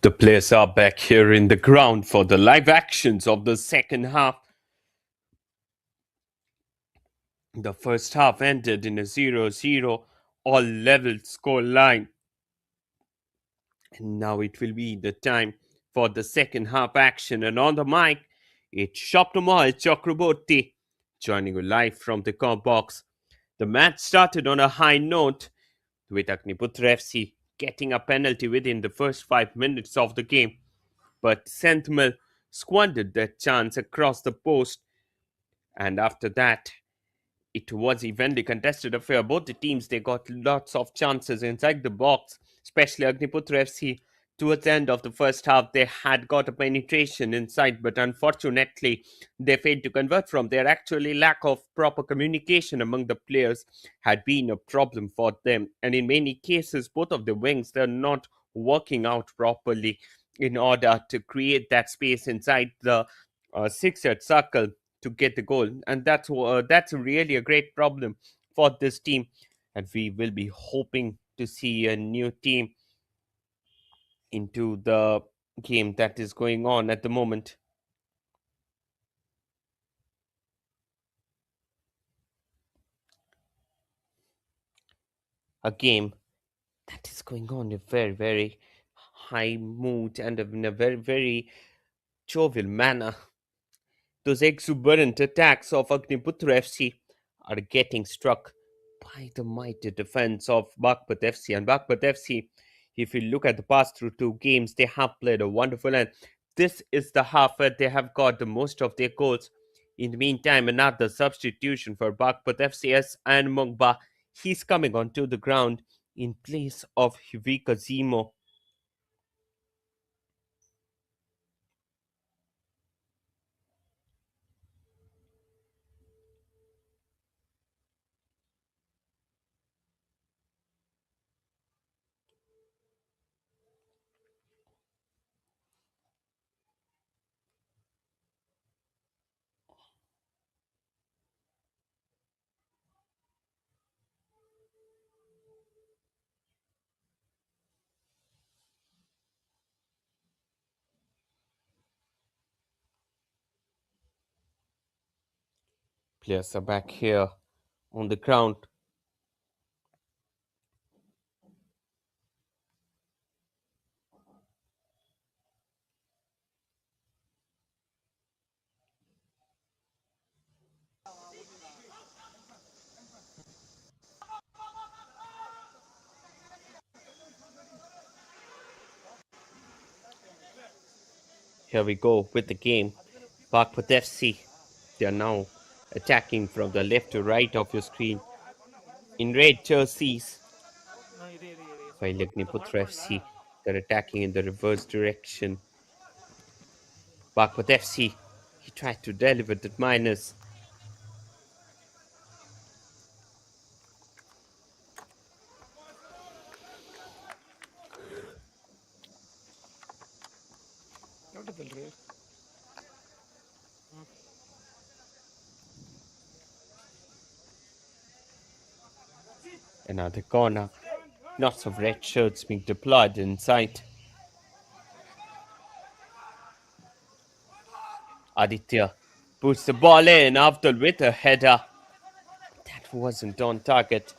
The players are back here in the ground for the live actions of the second half. The first half ended in a 0-0, all level score line. And now it will be the time for the second half action. And on the mic, it's Shopnamal Chakraborty joining you live from the car box. The match started on a high note with Agniputra FC getting a penalty within the first 5 minutes of the game. But Senthmal squandered that chance across the post. And after that, it was evenly contested affair. Both the teams, they got lots of chances inside the box, especially Agniputra FC. Towards the end of the first half, they had got a penetration inside, but unfortunately, they failed to convert from there. Actually, lack of proper communication among the players had been a problem for them. And in many cases, both of the wings, they're not working out properly in order to create that space inside the six-yard circle to get the goal, and that's really a great problem for this team. And we will be hoping to see a new team into the game that is going on at the moment. A game that is going on in a very, very high mood and in a very, very jovial manner. Those exuberant attacks of Agniputra FC are getting struck by the mighty defense of Baghpat FC. And Baghpat FC, if you look at the past through two games, they have played a wonderful, and this is the half where they have got the most of their goals. In the meantime, another substitution for Baghpat FCS and Mugba. He's coming onto the ground in place of Hivika Zemo. Players are back here on the ground. Here we go with the game. Baghpat FC, they are now attacking from the left to right of your screen in red jerseys, ಇದೆ while ಸ್ವಲ್ಪ ಹೊತ್ತು Agniputra ಮಾಡ್ಕೊಳ್ಳ. FC, they're attacking in the reverse direction. Baghpat FC, he tried to deliver that minus. ಯಾವ್ದಲ್ರಿ? Another corner. Lots of red shirts being deployed inside. Aditya puts the ball in after with a header. That wasn't on target.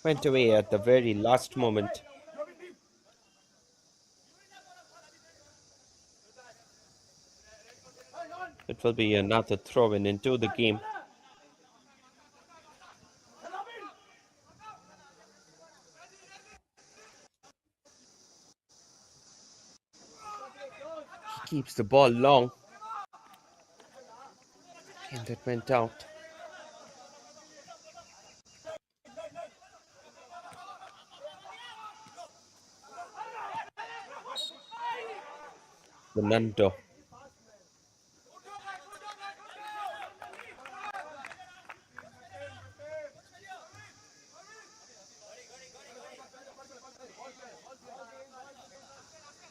Went away at the very last moment. It will be another throw in into the game. He keeps the ball long. And that went out. Fernando.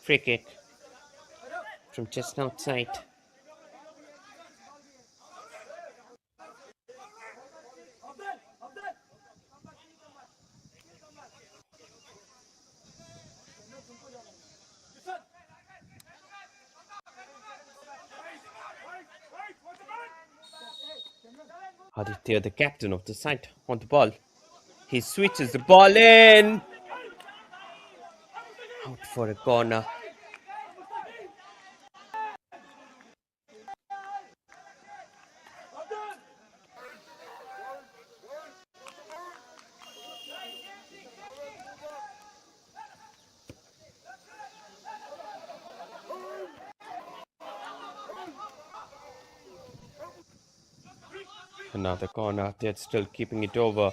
Free kick from just outside. Aditya, the captain of the side, on the ball. He switches the ball in. Out for a corner. Another corner. They're still keeping it over.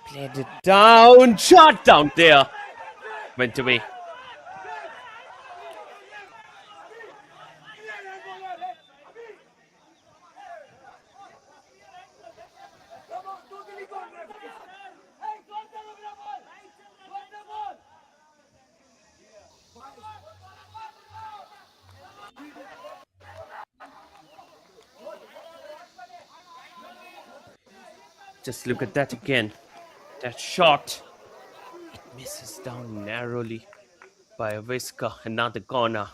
Played it down. Shot down there. Went away. Just look at that again. That shot. It misses down narrowly by a whisker. Another corner.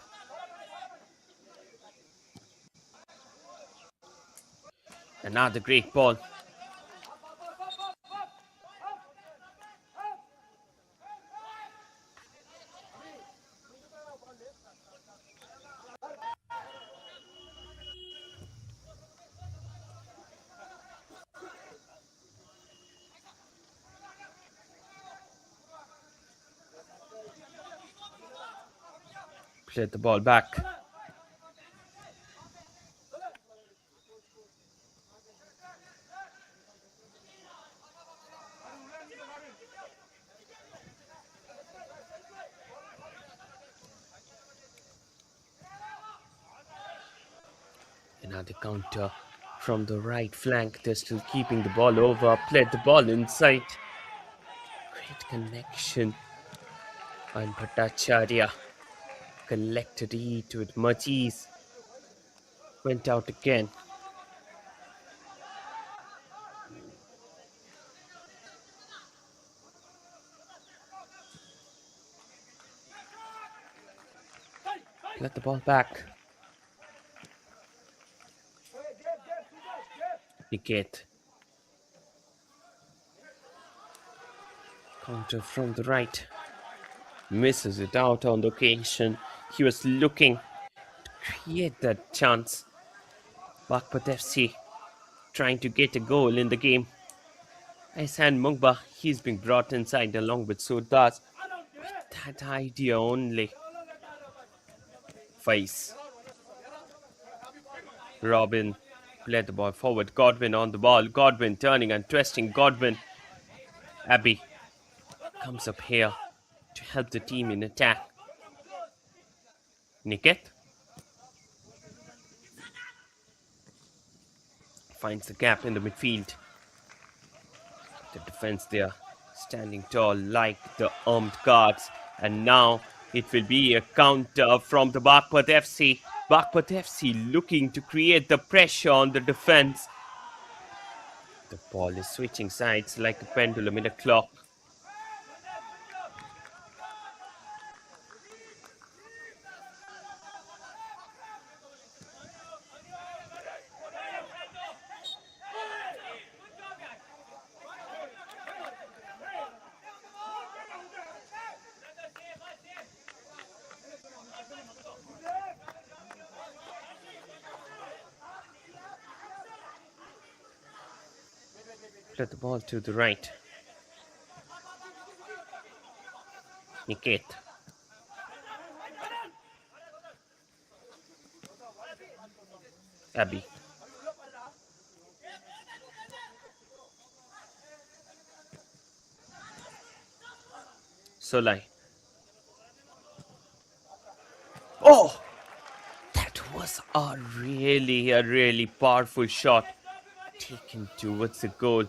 Another great ball. Played the ball back. Another counter from the right flank. They're still keeping the ball over. Played the ball inside. Great connection. And Bhattacharya collected it with much ease. Went out again. Let the ball back. Niket. Counter from the right. Misses it out on the occasion. He was looking to create that chance. Baghpat FC trying to get a goal in the game. Ihsan Mungba, he's been brought inside along with Surdas. With that idea only. Face. Robin played the ball forward. Godwin on the ball. Godwin turning and twisting. Godwin. Abby comes up here to help the team in attack. Niket finds the gap in the midfield. The defense there standing tall like the armed guards. And now it will be a counter from the Baghpat FC. Baghpat FC looking to create the pressure on the defense. The ball is switching sides like a pendulum in a clock. Play the ball to the right. Niket. Abby. Solai. Oh! That was a really powerful shot taken towards the goal.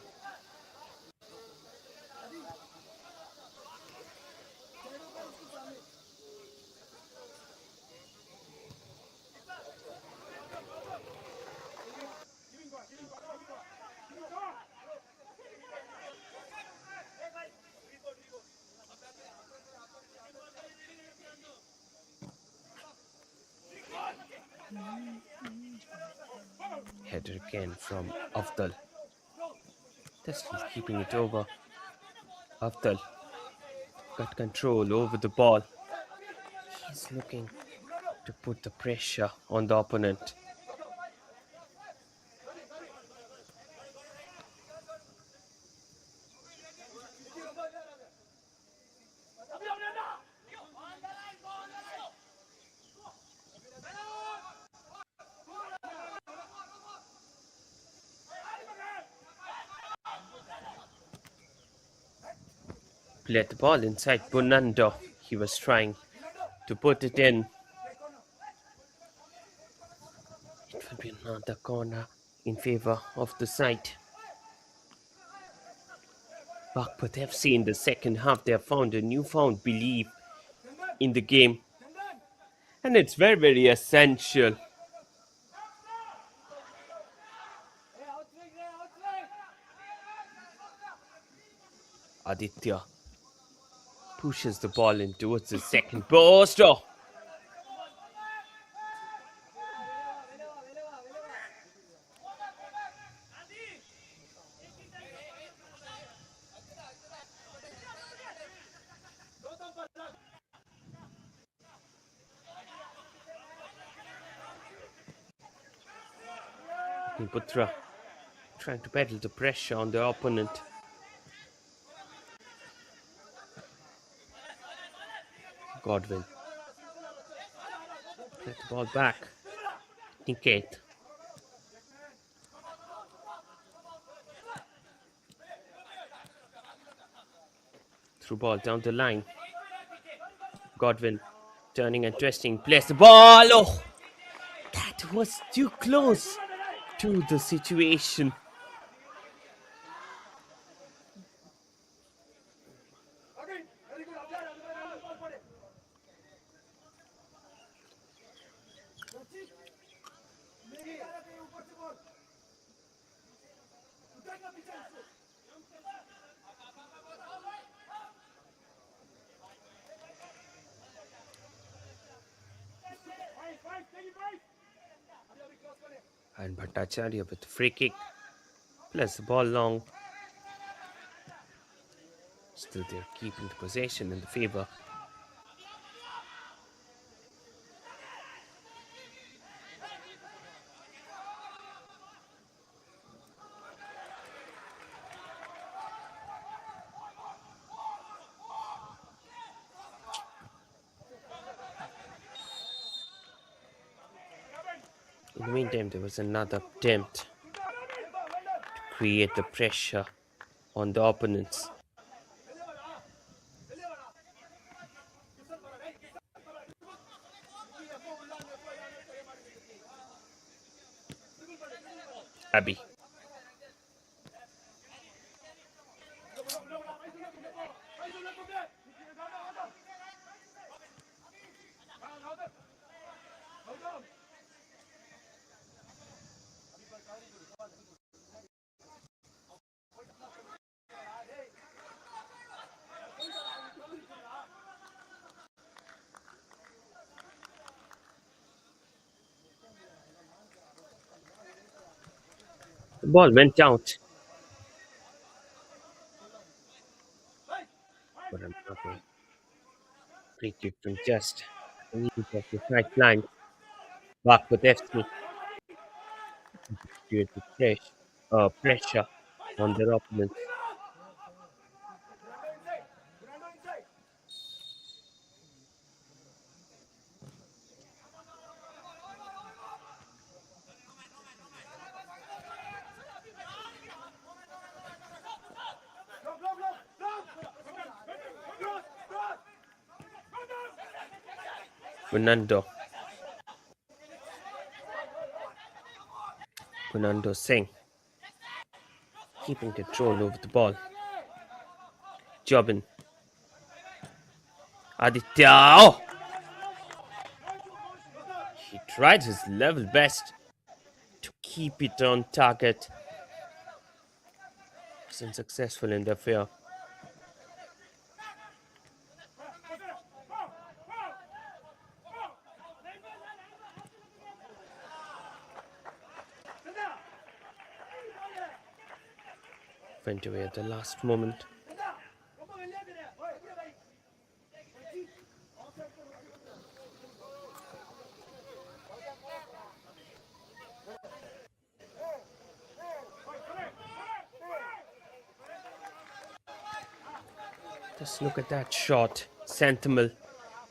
Header again from Afdal. They're still keeping it over. Afdal got control over the ball. He's looking to put the pressure on the opponent. Played the ball inside Bonando. He was trying to put it in. It will be another corner in favor of the side. Baghpat FC in the second half, they have found a newfound belief in the game. And it's very, very essential. Aditya pushes the ball in towards the second post. Oh, Agniputra trying to battle the pressure on the opponent. Godwin. Get the ball back. Niket. Through ball down the line. Godwin turning and twisting. Plays the ball. Oh, that was too close to the situation. And Bhattacharya with the free kick. Plus the ball long. Still they're keeping the possession in the favor. In the meantime, there was another attempt to create the pressure on the opponents. Abby. The ball went out. But another free kick from just east of the sideline. Baghpat FC created pressure on their opponents. Fernando Singh keeping control over the ball. Jobin. Aditya. Oh! He tried his level best to keep it on target. Was unsuccessful in the affair. Went away at the last moment. Just look at that shot. Santhamal.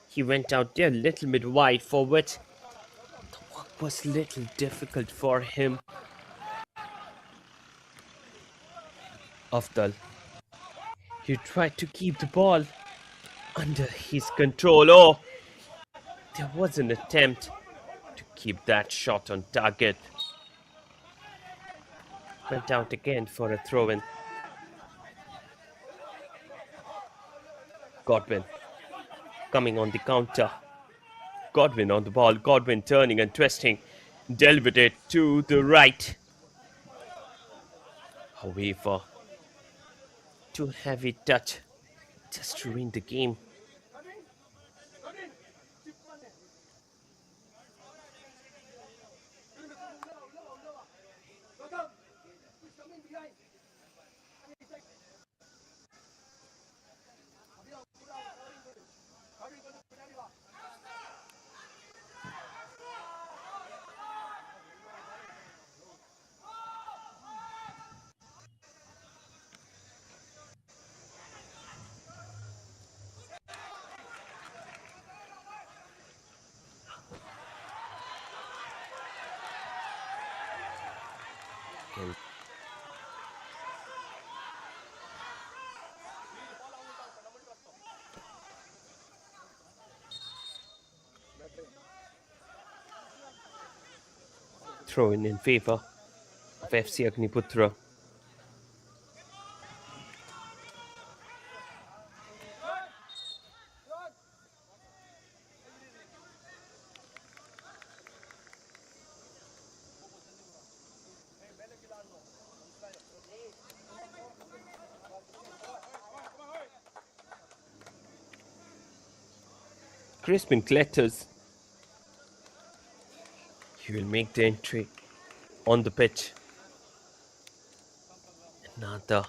He went out there a little bit wide forward. It was a little difficult for him. Afdal. He tried to keep the ball under his control. Oh, there was an attempt to keep that shot on target. Went out again for a throw in. Godwin coming on the counter. Godwin on the ball. Godwin turning and twisting. Delivered it to the right. However, too heavy touch. Just ruined the game. And throw in favor of FC Agniputhra. Crispin Kletters. He will make the entry on the pitch. Another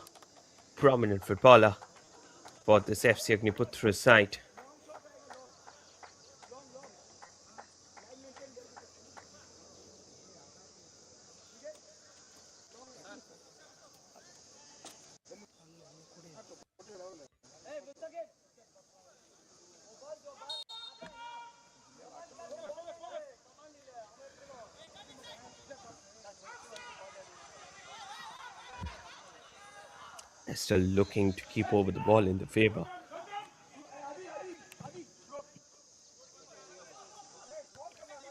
prominent footballer for this FC Agniputhra side. They're still looking to keep over the ball in the favor.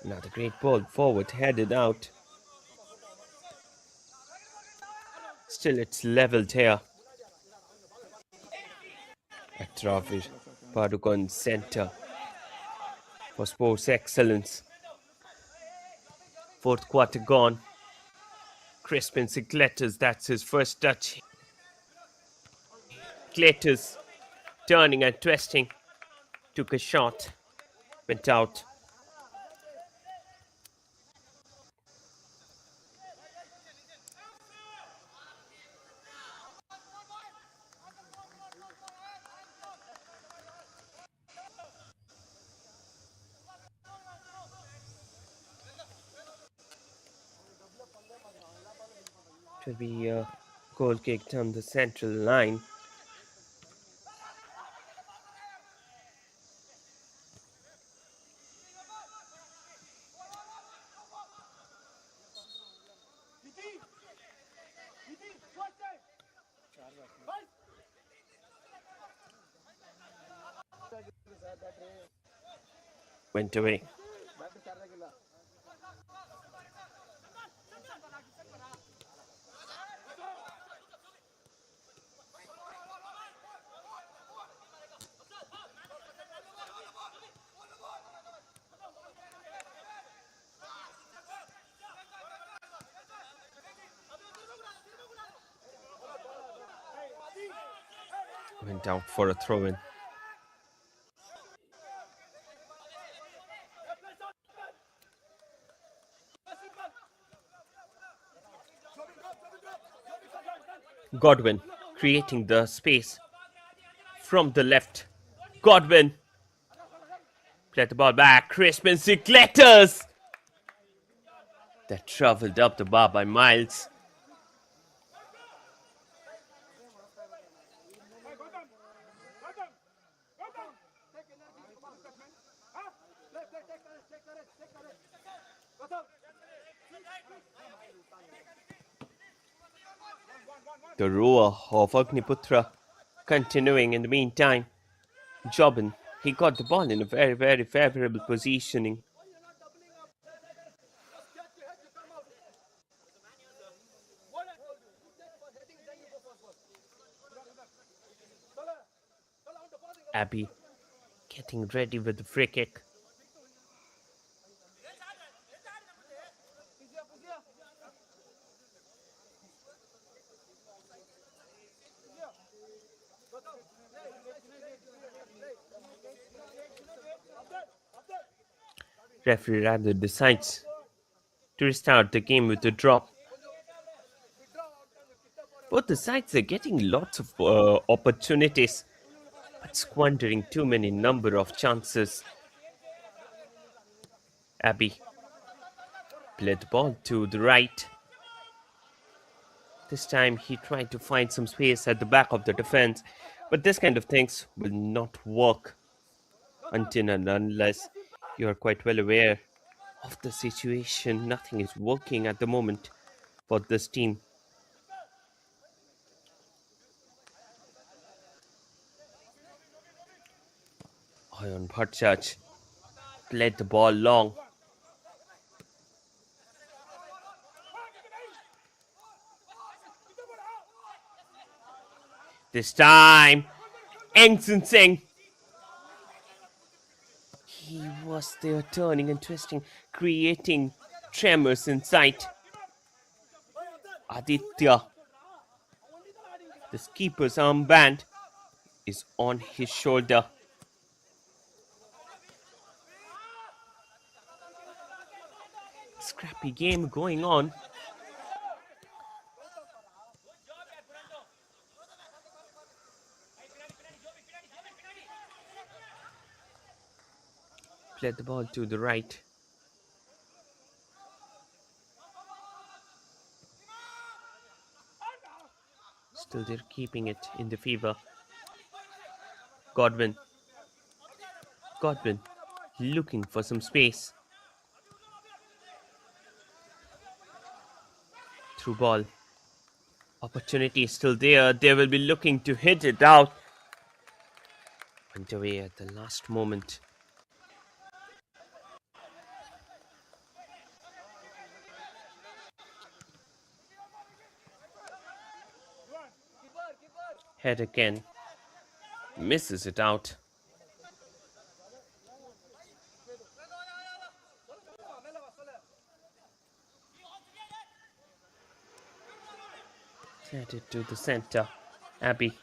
Another great ball forward, headed out. Still, it's leveled here. At Travir, Padukon Center for Sports Excellence. Fourth quarter gone. Crispin Kletters, that's his first touch. Kletters turning and twisting. Took a shot. Went out. It will be a goal kicked on the central line. Went away. Went out for a throw in. Godwin creating the space from the left. Godwin played the ball back. Crispin Cicletters that traveled up the bar by miles. The roar of Agniputra continuing in the meantime. Jobin, he got the ball in a very, very favorable positioning. Abby getting ready with the free kick. Referee rather decides to restart the game with a drop. Both the sides are getting lots of opportunities, but squandering too many number of chances. Abby played the ball to the right. This time he tried to find some space at the back of the defense, but this kind of things will not work until and unless you are quite well aware of the situation. Nothing is working at the moment for this team. Ayan Bhattacharya played the ball long. This time, Engson Singh. He was there turning and twisting, creating tremors inside. Aditya, the keeper's armband, is on his shoulder. Scrappy game going on. Played the ball to the right. Still they're keeping it in the fever. Godwin. Godwin looking for some space. Through ball. Opportunity is still there. They will be looking to hit it out. Went away at the last moment. Head again. Misses it out. Cleared it to the center. Abby.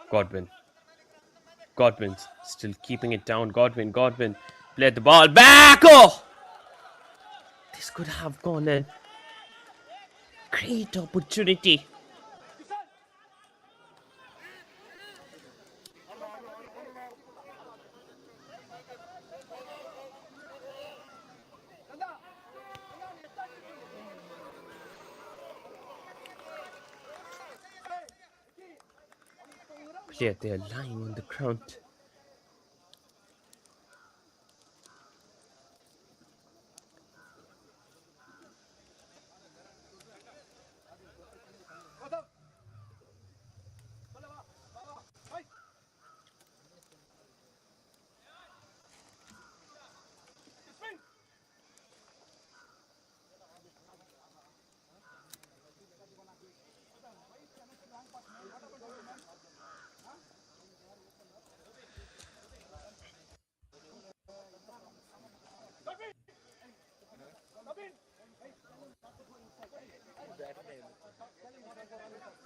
Godwin. Godwin's still keeping it down. Godwin played the ball back. Oh! This could have gone a great opportunity. Player there lying on the ground.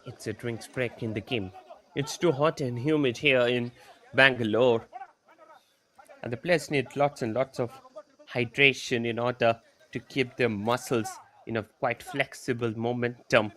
It's a drinks break in the game. It's too hot and humid here in Bangalore, and the players need lots and lots of hydration in order to keep their muscles in a quite flexible momentum.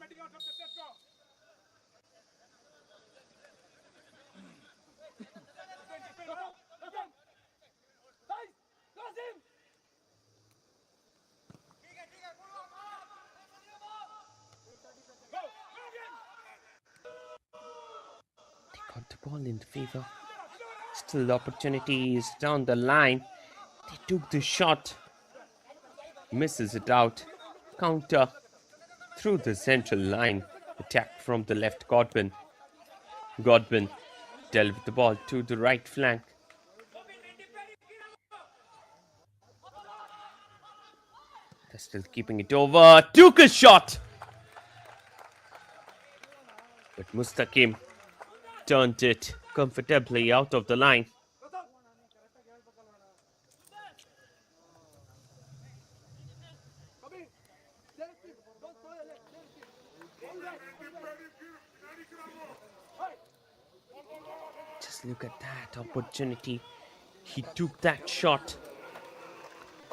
They got the ball in favor. Still, the opportunity is down the line. They took the shot, misses it out. Counter through the central line. Attack from the left, Godwin. Godwin dealt with the ball to the right flank. They're still keeping it over. Took a shot! But Mustaqim turned it comfortably out of the line. Just look at that opportunity. He took that shot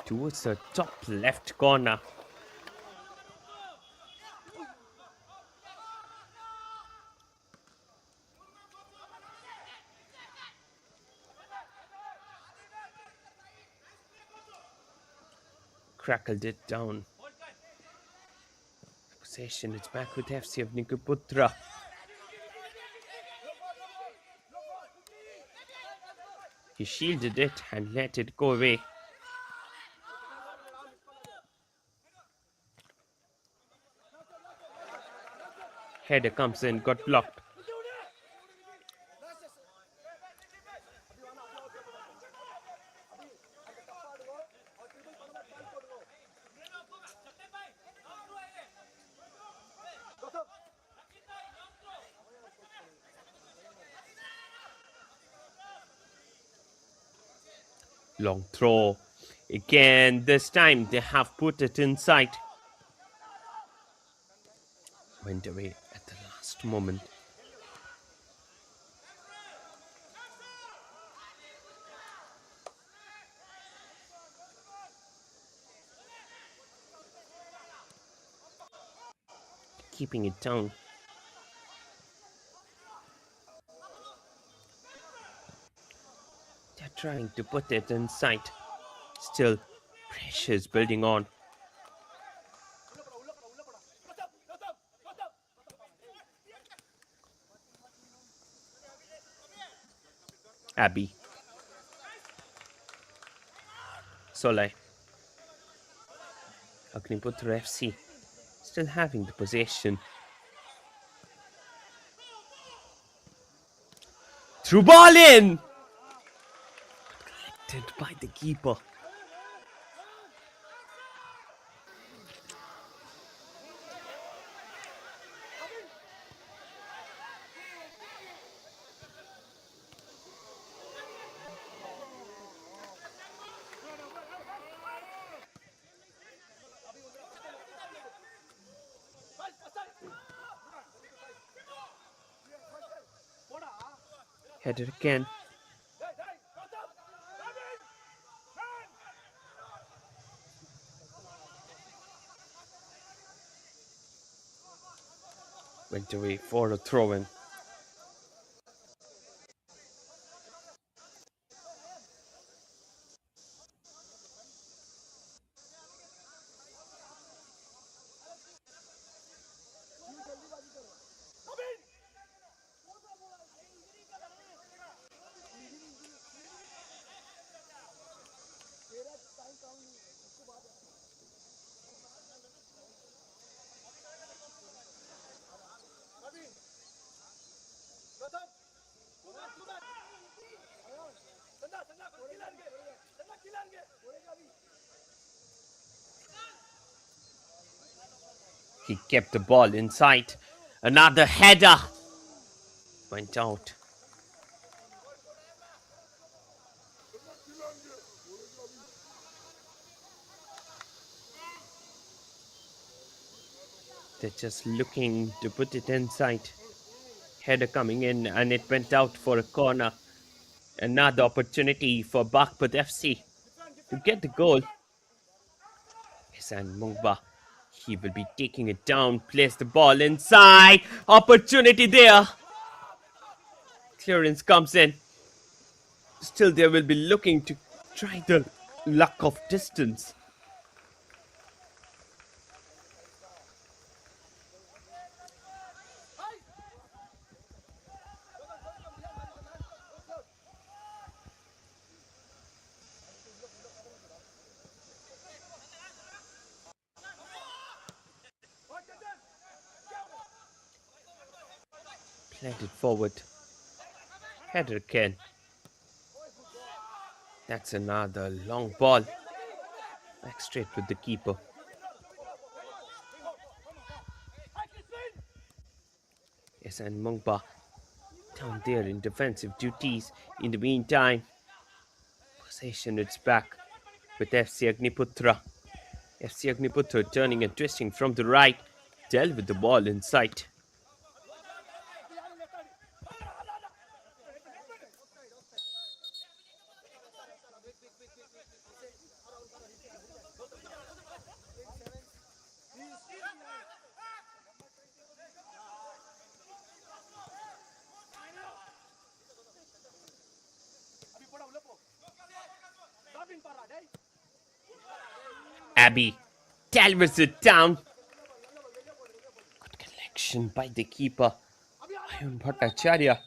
towards the top left corner. Crackled it down. Possession is back with FC Agniputhra. He shielded it and let it go away. Header comes in, got blocked. Long throw. Again, this time they have put it inside. Went away at the last moment. Keeping it down. They're trying to put it inside. Still, pressure is building on. Abby. Solai. Agniputra FC still having the possession. Through ball in! Collected by the keeper. Header again. Went away for a throw-in. He kept the ball inside. Another header went out. They're just looking to put it inside. Header coming in and it went out for a corner. Another opportunity for Baghpat FC to get the goal. Yes, and Mungba. He will be taking it down, place the ball inside. Opportunity there. Clearance comes in. Still, they will be looking to try the luck of distance. Plant it forward. Header again. That's another long ball. Back straight with the keeper. Yes, and Mungba down there in defensive duties. In the meantime, possession it's back with FC Agniputra. FC Agniputra turning and twisting from the right. Dealt with the ball inside. Abby delivers it down. Good collection by the keeper. Ayun Bhattacharya.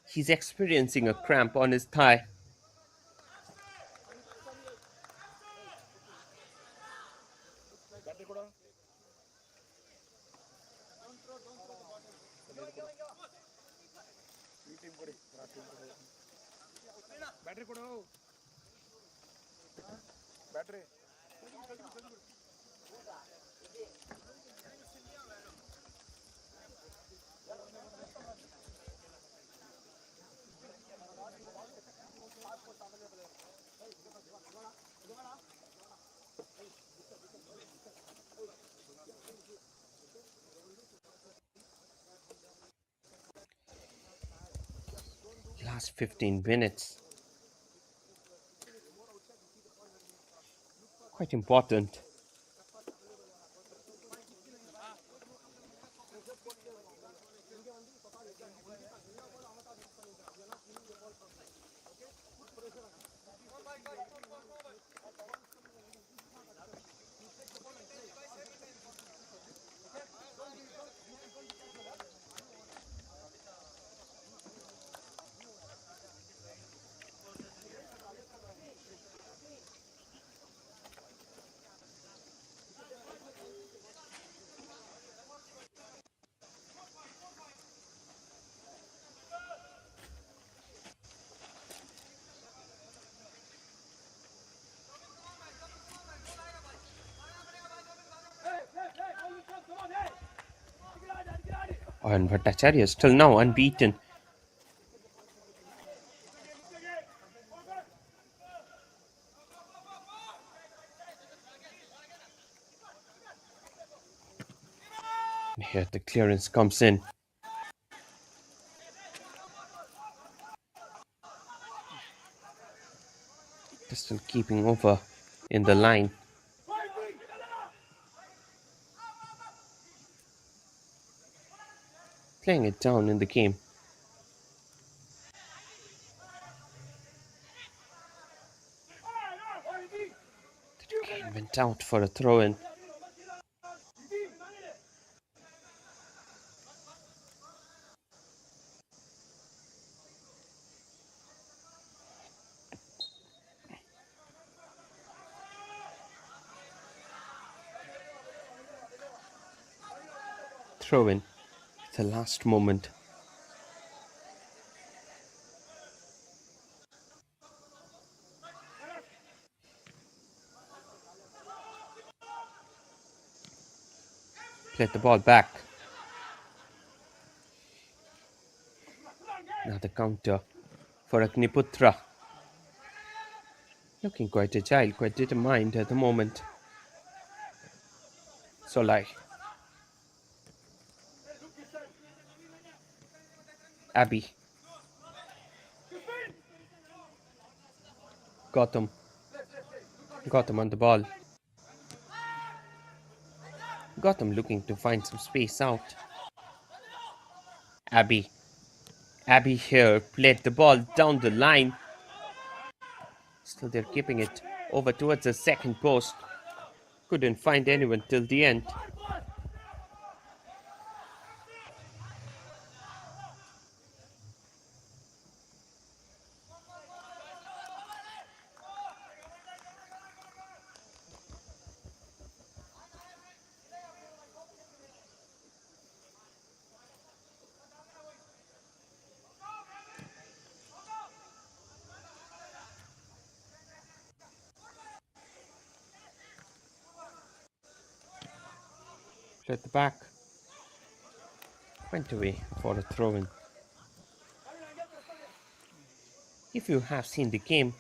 He's experiencing a cramp on his thigh. Battery ಕೊಡು ಈ team ಕೊಡಿ battery ಕೊಡು battery Last 15 minutes. Quite important. And Bhattacharya is still now unbeaten. Here the clearance comes in. They're still keeping over in the line. Playing it down in the game. The game went out for a throw-in. Throw-in. The last moment. Played the ball back. Now the counter for Agniputra. Looking quite agile, quite determined at the moment. Solai. Abby. Got him on the ball. Gotham looking to find some space out. Abby. Abby here played the ball down the line. Still they're keeping it over towards the second post. Couldn't find anyone till the end. At the back. Went away for a throw in. If you have seen the game,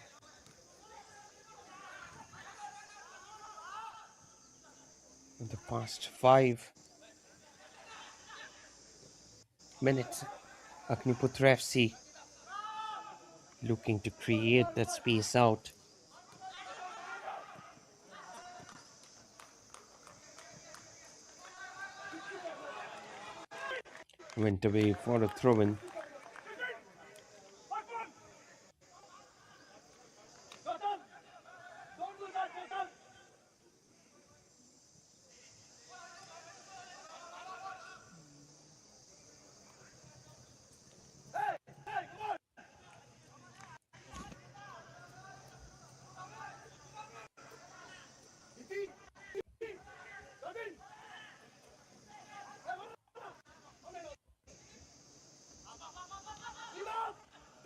in the past 5 minutes, Agniputra FC looking to create that space out. Went away for a throw in.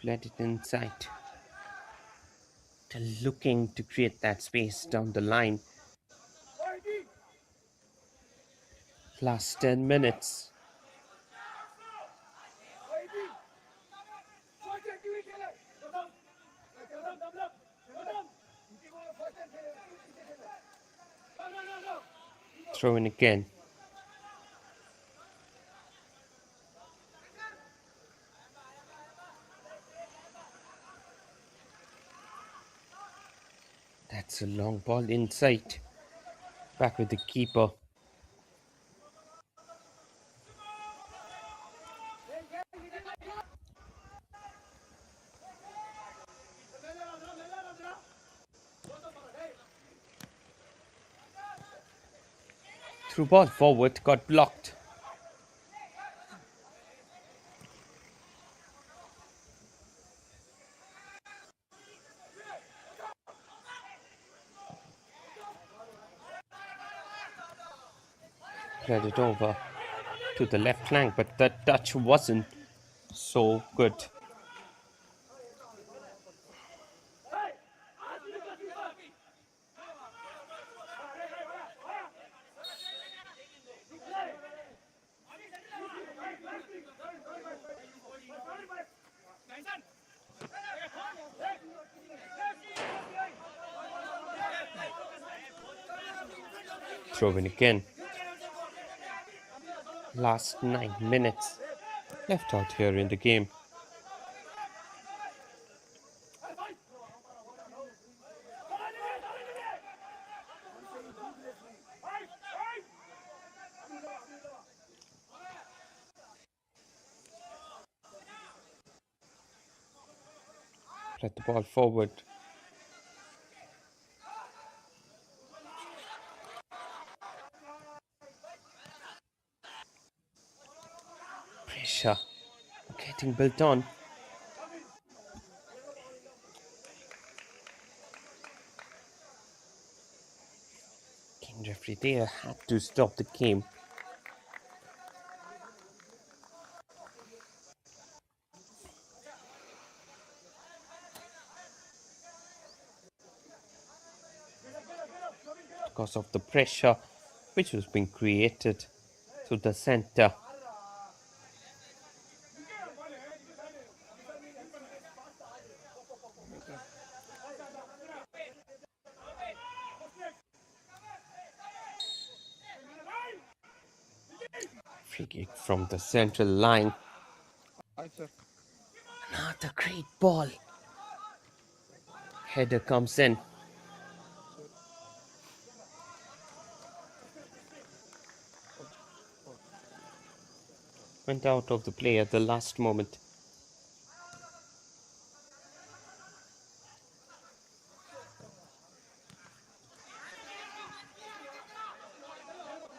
Played it inside. They're looking to create that space down the line. Last 10 minutes. Throw in again. That's a long ball inside. Back with the keeper. Through ball forward, got blocked. Played it over to the left flank, but that touch wasn't so good. Throw in again. Last 9 minutes left out here in the game. Let the ball forward. Pressure getting built on. King referee there had to stop the game. Because of the pressure which was being created to the center. Free kick from the central line. Another great ball. Header comes in. Went out of the play at the last moment.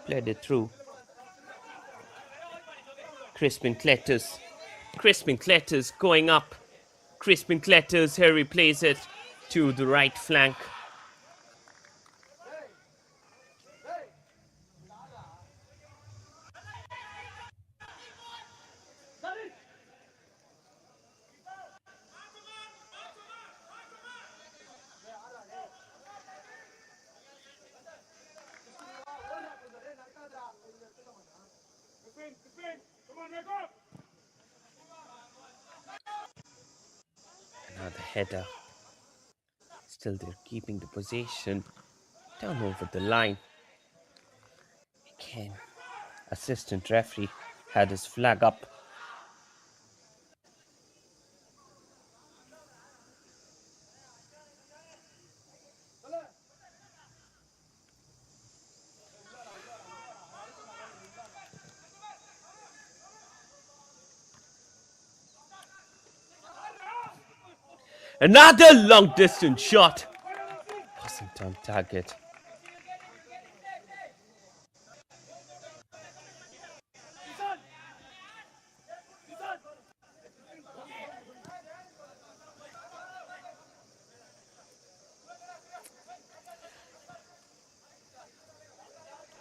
Played it through. Crispin Cletters. Crispin Cletters going up. Crispin Cletters here he plays it to the right flank. Another header. Still they're keeping the possession. Down over the line. Again, assistant referee had his flag up. Another long distance shot. Wasn't on target.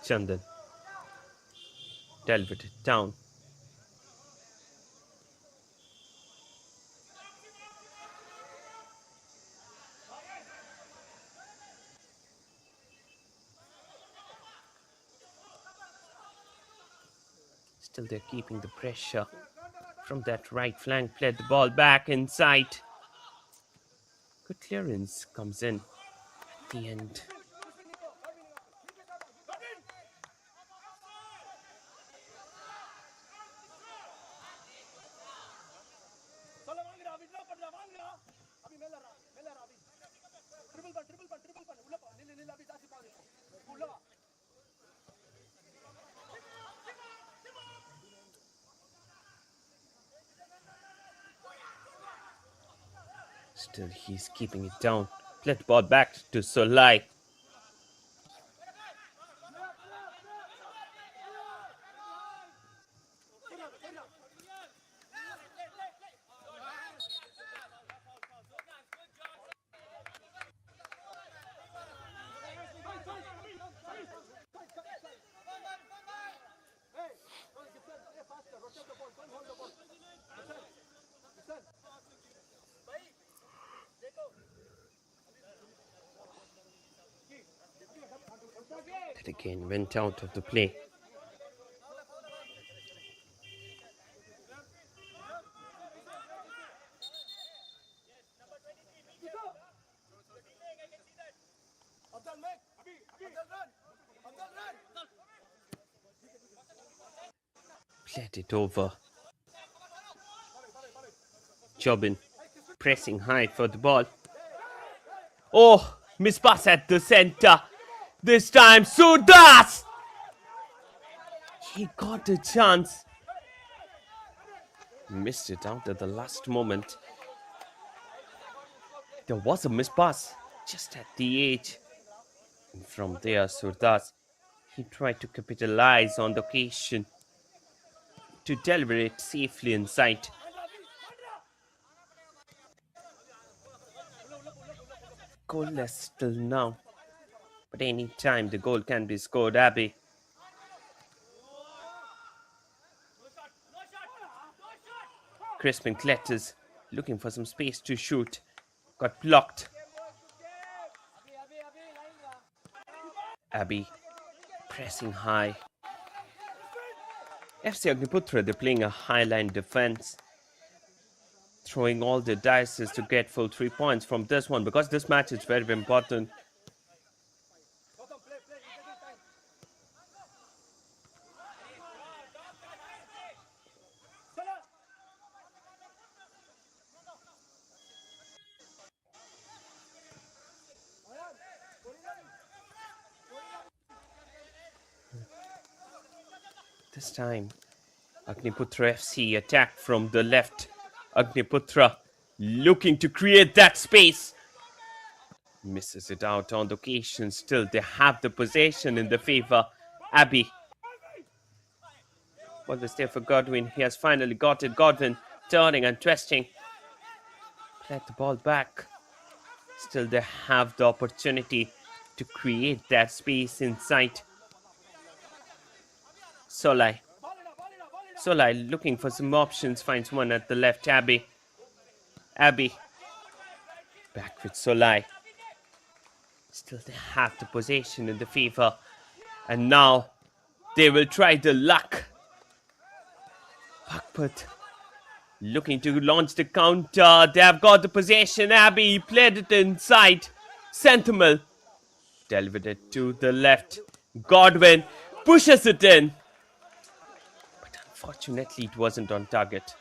Chandan delivered it down. Still they're keeping the pressure from that right flank. Played the ball back inside. Good clearance comes in at the end. Still he's keeping it down. Played the ball back to Solai. That again went out of the play. Played it over. Jobin pressing high for the ball. Oh, miss pass at the center. This time, Sudas! He got a chance. Missed it out at the last moment. There was a miss pass just at the edge. And from there, Surdas, he tried to capitalize on the occasion to deliver it safely inside. Goalless still now. But any time the goal can be scored, Abby. Crispin Cletters looking for some space to shoot. Got blocked. Abby pressing high. FC Agniputhra, they're playing a high-line defense. Throwing all their dice to get full 3 points from this one because this match is very, very important. This time, Agniputra FC attack from the left. Agniputra looking to create that space. Misses it out on the occasion. Still, they have the possession in the favor. Abbey. Well, the stay for Godwin. He has finally got it. Godwin turning and twisting. Played the ball back. Still, they have the opportunity to create that space inside. Solai. Solai looking for some options. Finds one at the left. Abbey. Abbey. Back with Solai. Still, they have the possession in the favor. And now they will try the luck. Baghpat looking to launch the counter. They have got the possession. Abbey played it inside. Sentinel delivered it to the left. Godwin pushes it in. But unfortunately, it wasn't on target.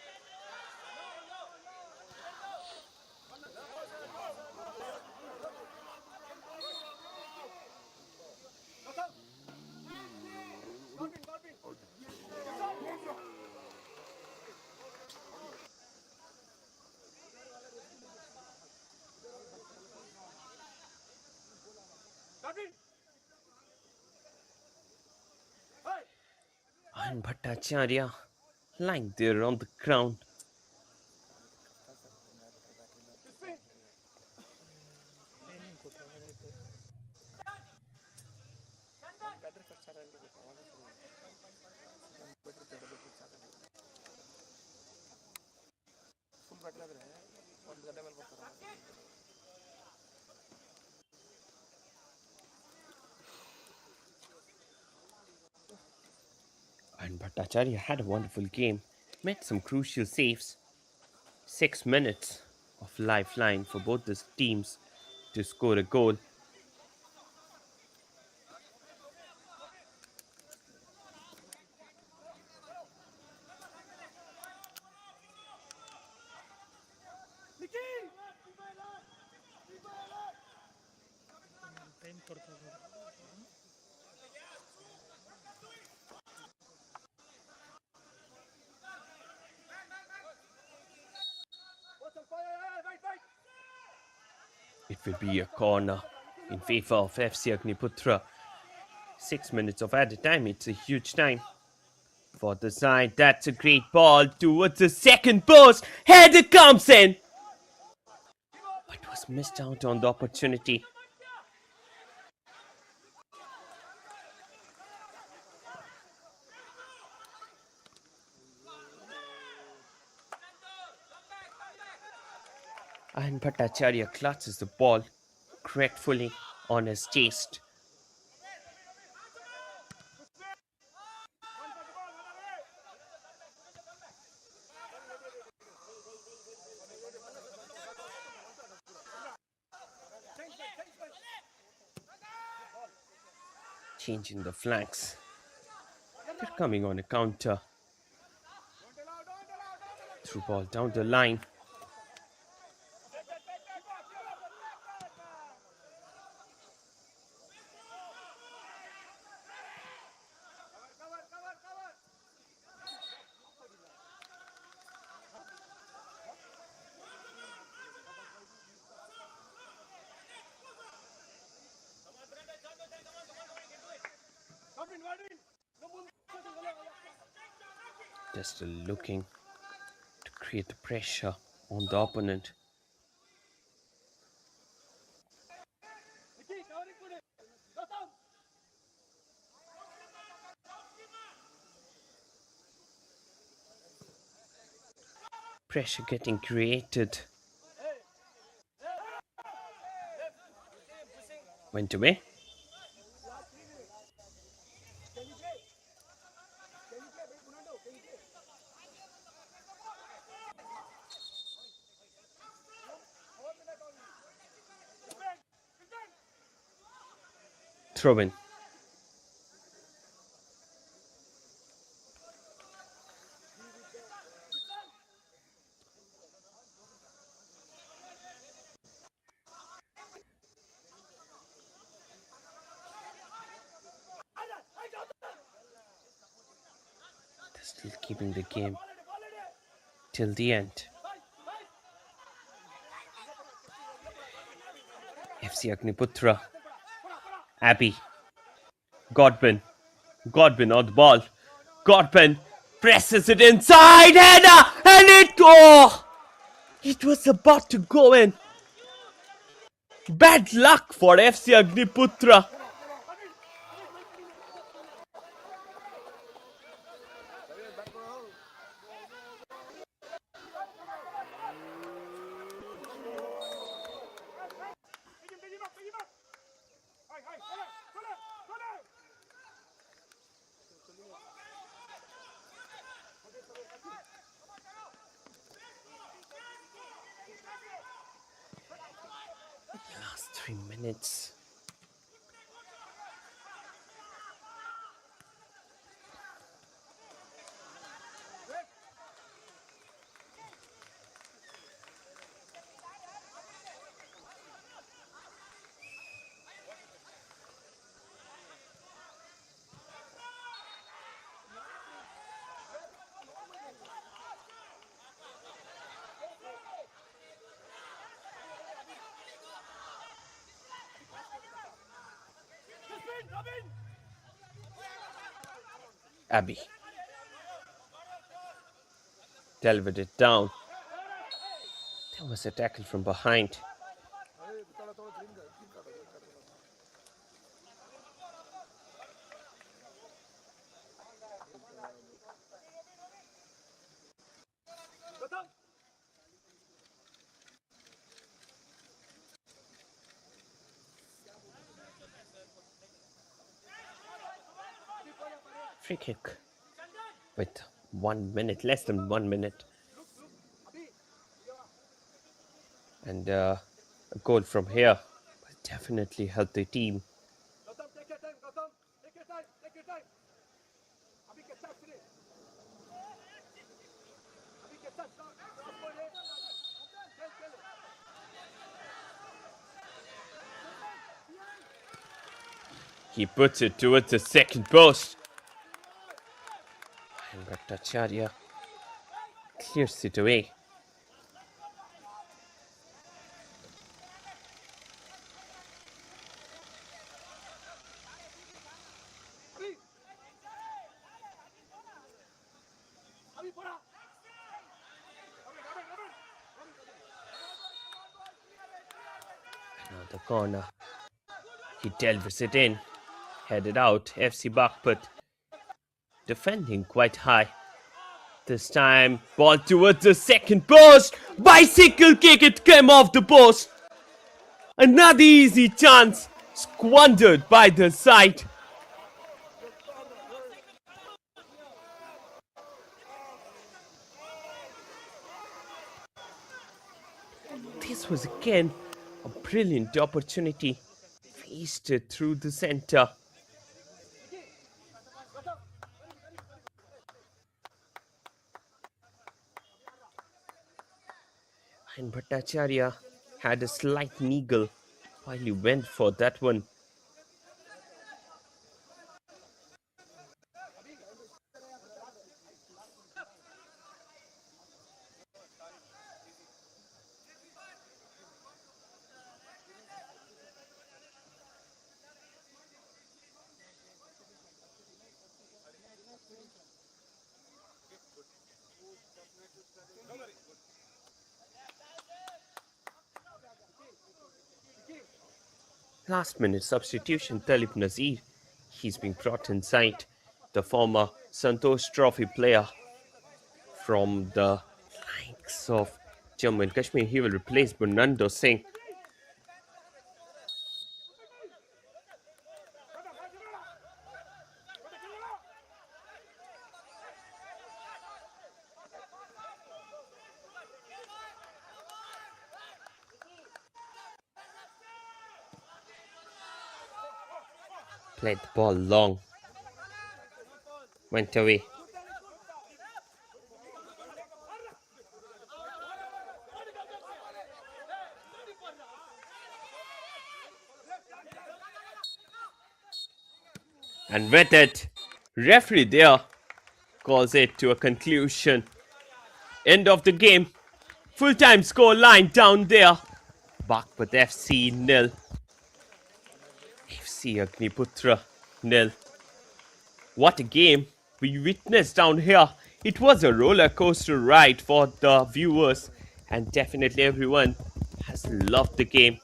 And Bhattacharya lying there on the ground. And Bhattacharya had a wonderful game. Made some crucial saves. 6 minutes of lifeline for both the teams to score a goal. Time ಕೊಡ್ತಾ ಇದ್ದಾರೆ. It will be a corner in favor of FC Agniputhra. 6 minutes of added time. It's a huge time for the side. That's a great ball towards the second post. Header comes in. But was missed out on the opportunity. And Bhattacharya clutches the ball correctly on his chest. Changing the flanks. They're coming on a counter. Through ball down the line. Just looking to create the pressure on the opponent. Pressure getting created. Went away. Throw in. Just Still keeping the game till the end. FC Agniputhra. Abby. Godwin. Godwin on the ball. Godwin presses it inside. Header! And it was about to go in. Bad luck for FC Agniputhra. Last 3 minutes. Abby delivered it down. There was a tackle from behind. Free kick with 1 minute, less than 1 minute. And a goal from here will definitely help the team. He puts it towards the second post. And Bhattacharya clears it away. Another corner. He delivers it in. Headed out. FC Baghpat defending quite high. This time, ball towards the second post. Bicycle kick, it came off the post. Another easy chance squandered by the side. This was again a brilliant opportunity. Feasted through the center. And Bhattacharya had a slight niggle while he went for that one. Last minute substitution, Talib Nazir. He's been brought inside. The former Santosh Trophy player from the likes of Jammu and Kashmir. He will replace Bernardo Singh. Played the ball long. Went away. And with it, referee there calls it to a conclusion. End of the game. Full-time score line down there. Baghpat FC nil. FC Agniputhra nil. What a game we witnessed down here. It was a roller coaster ride for the viewers, and definitely everyone has loved the game.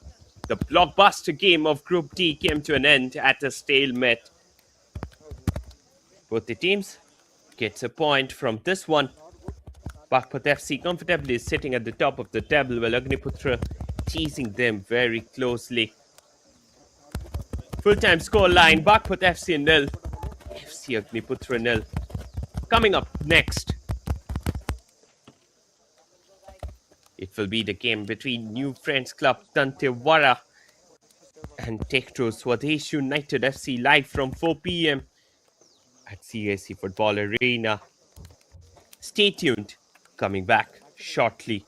The blockbuster game of Group D came to an end at a stalemate. Both the teams gets a point from this one. Baghpat FC comfortably sitting at the top of the table while Agniputra teasing them very closely. Full-time scoreline, Baghpat FC nil, FC Agniputra nil. Coming up next, it will be the game between New Friends Club Dantewara and Tektro Swadesh United FC live from 4 p.m. at CAC Football Arena. Stay tuned, coming back shortly.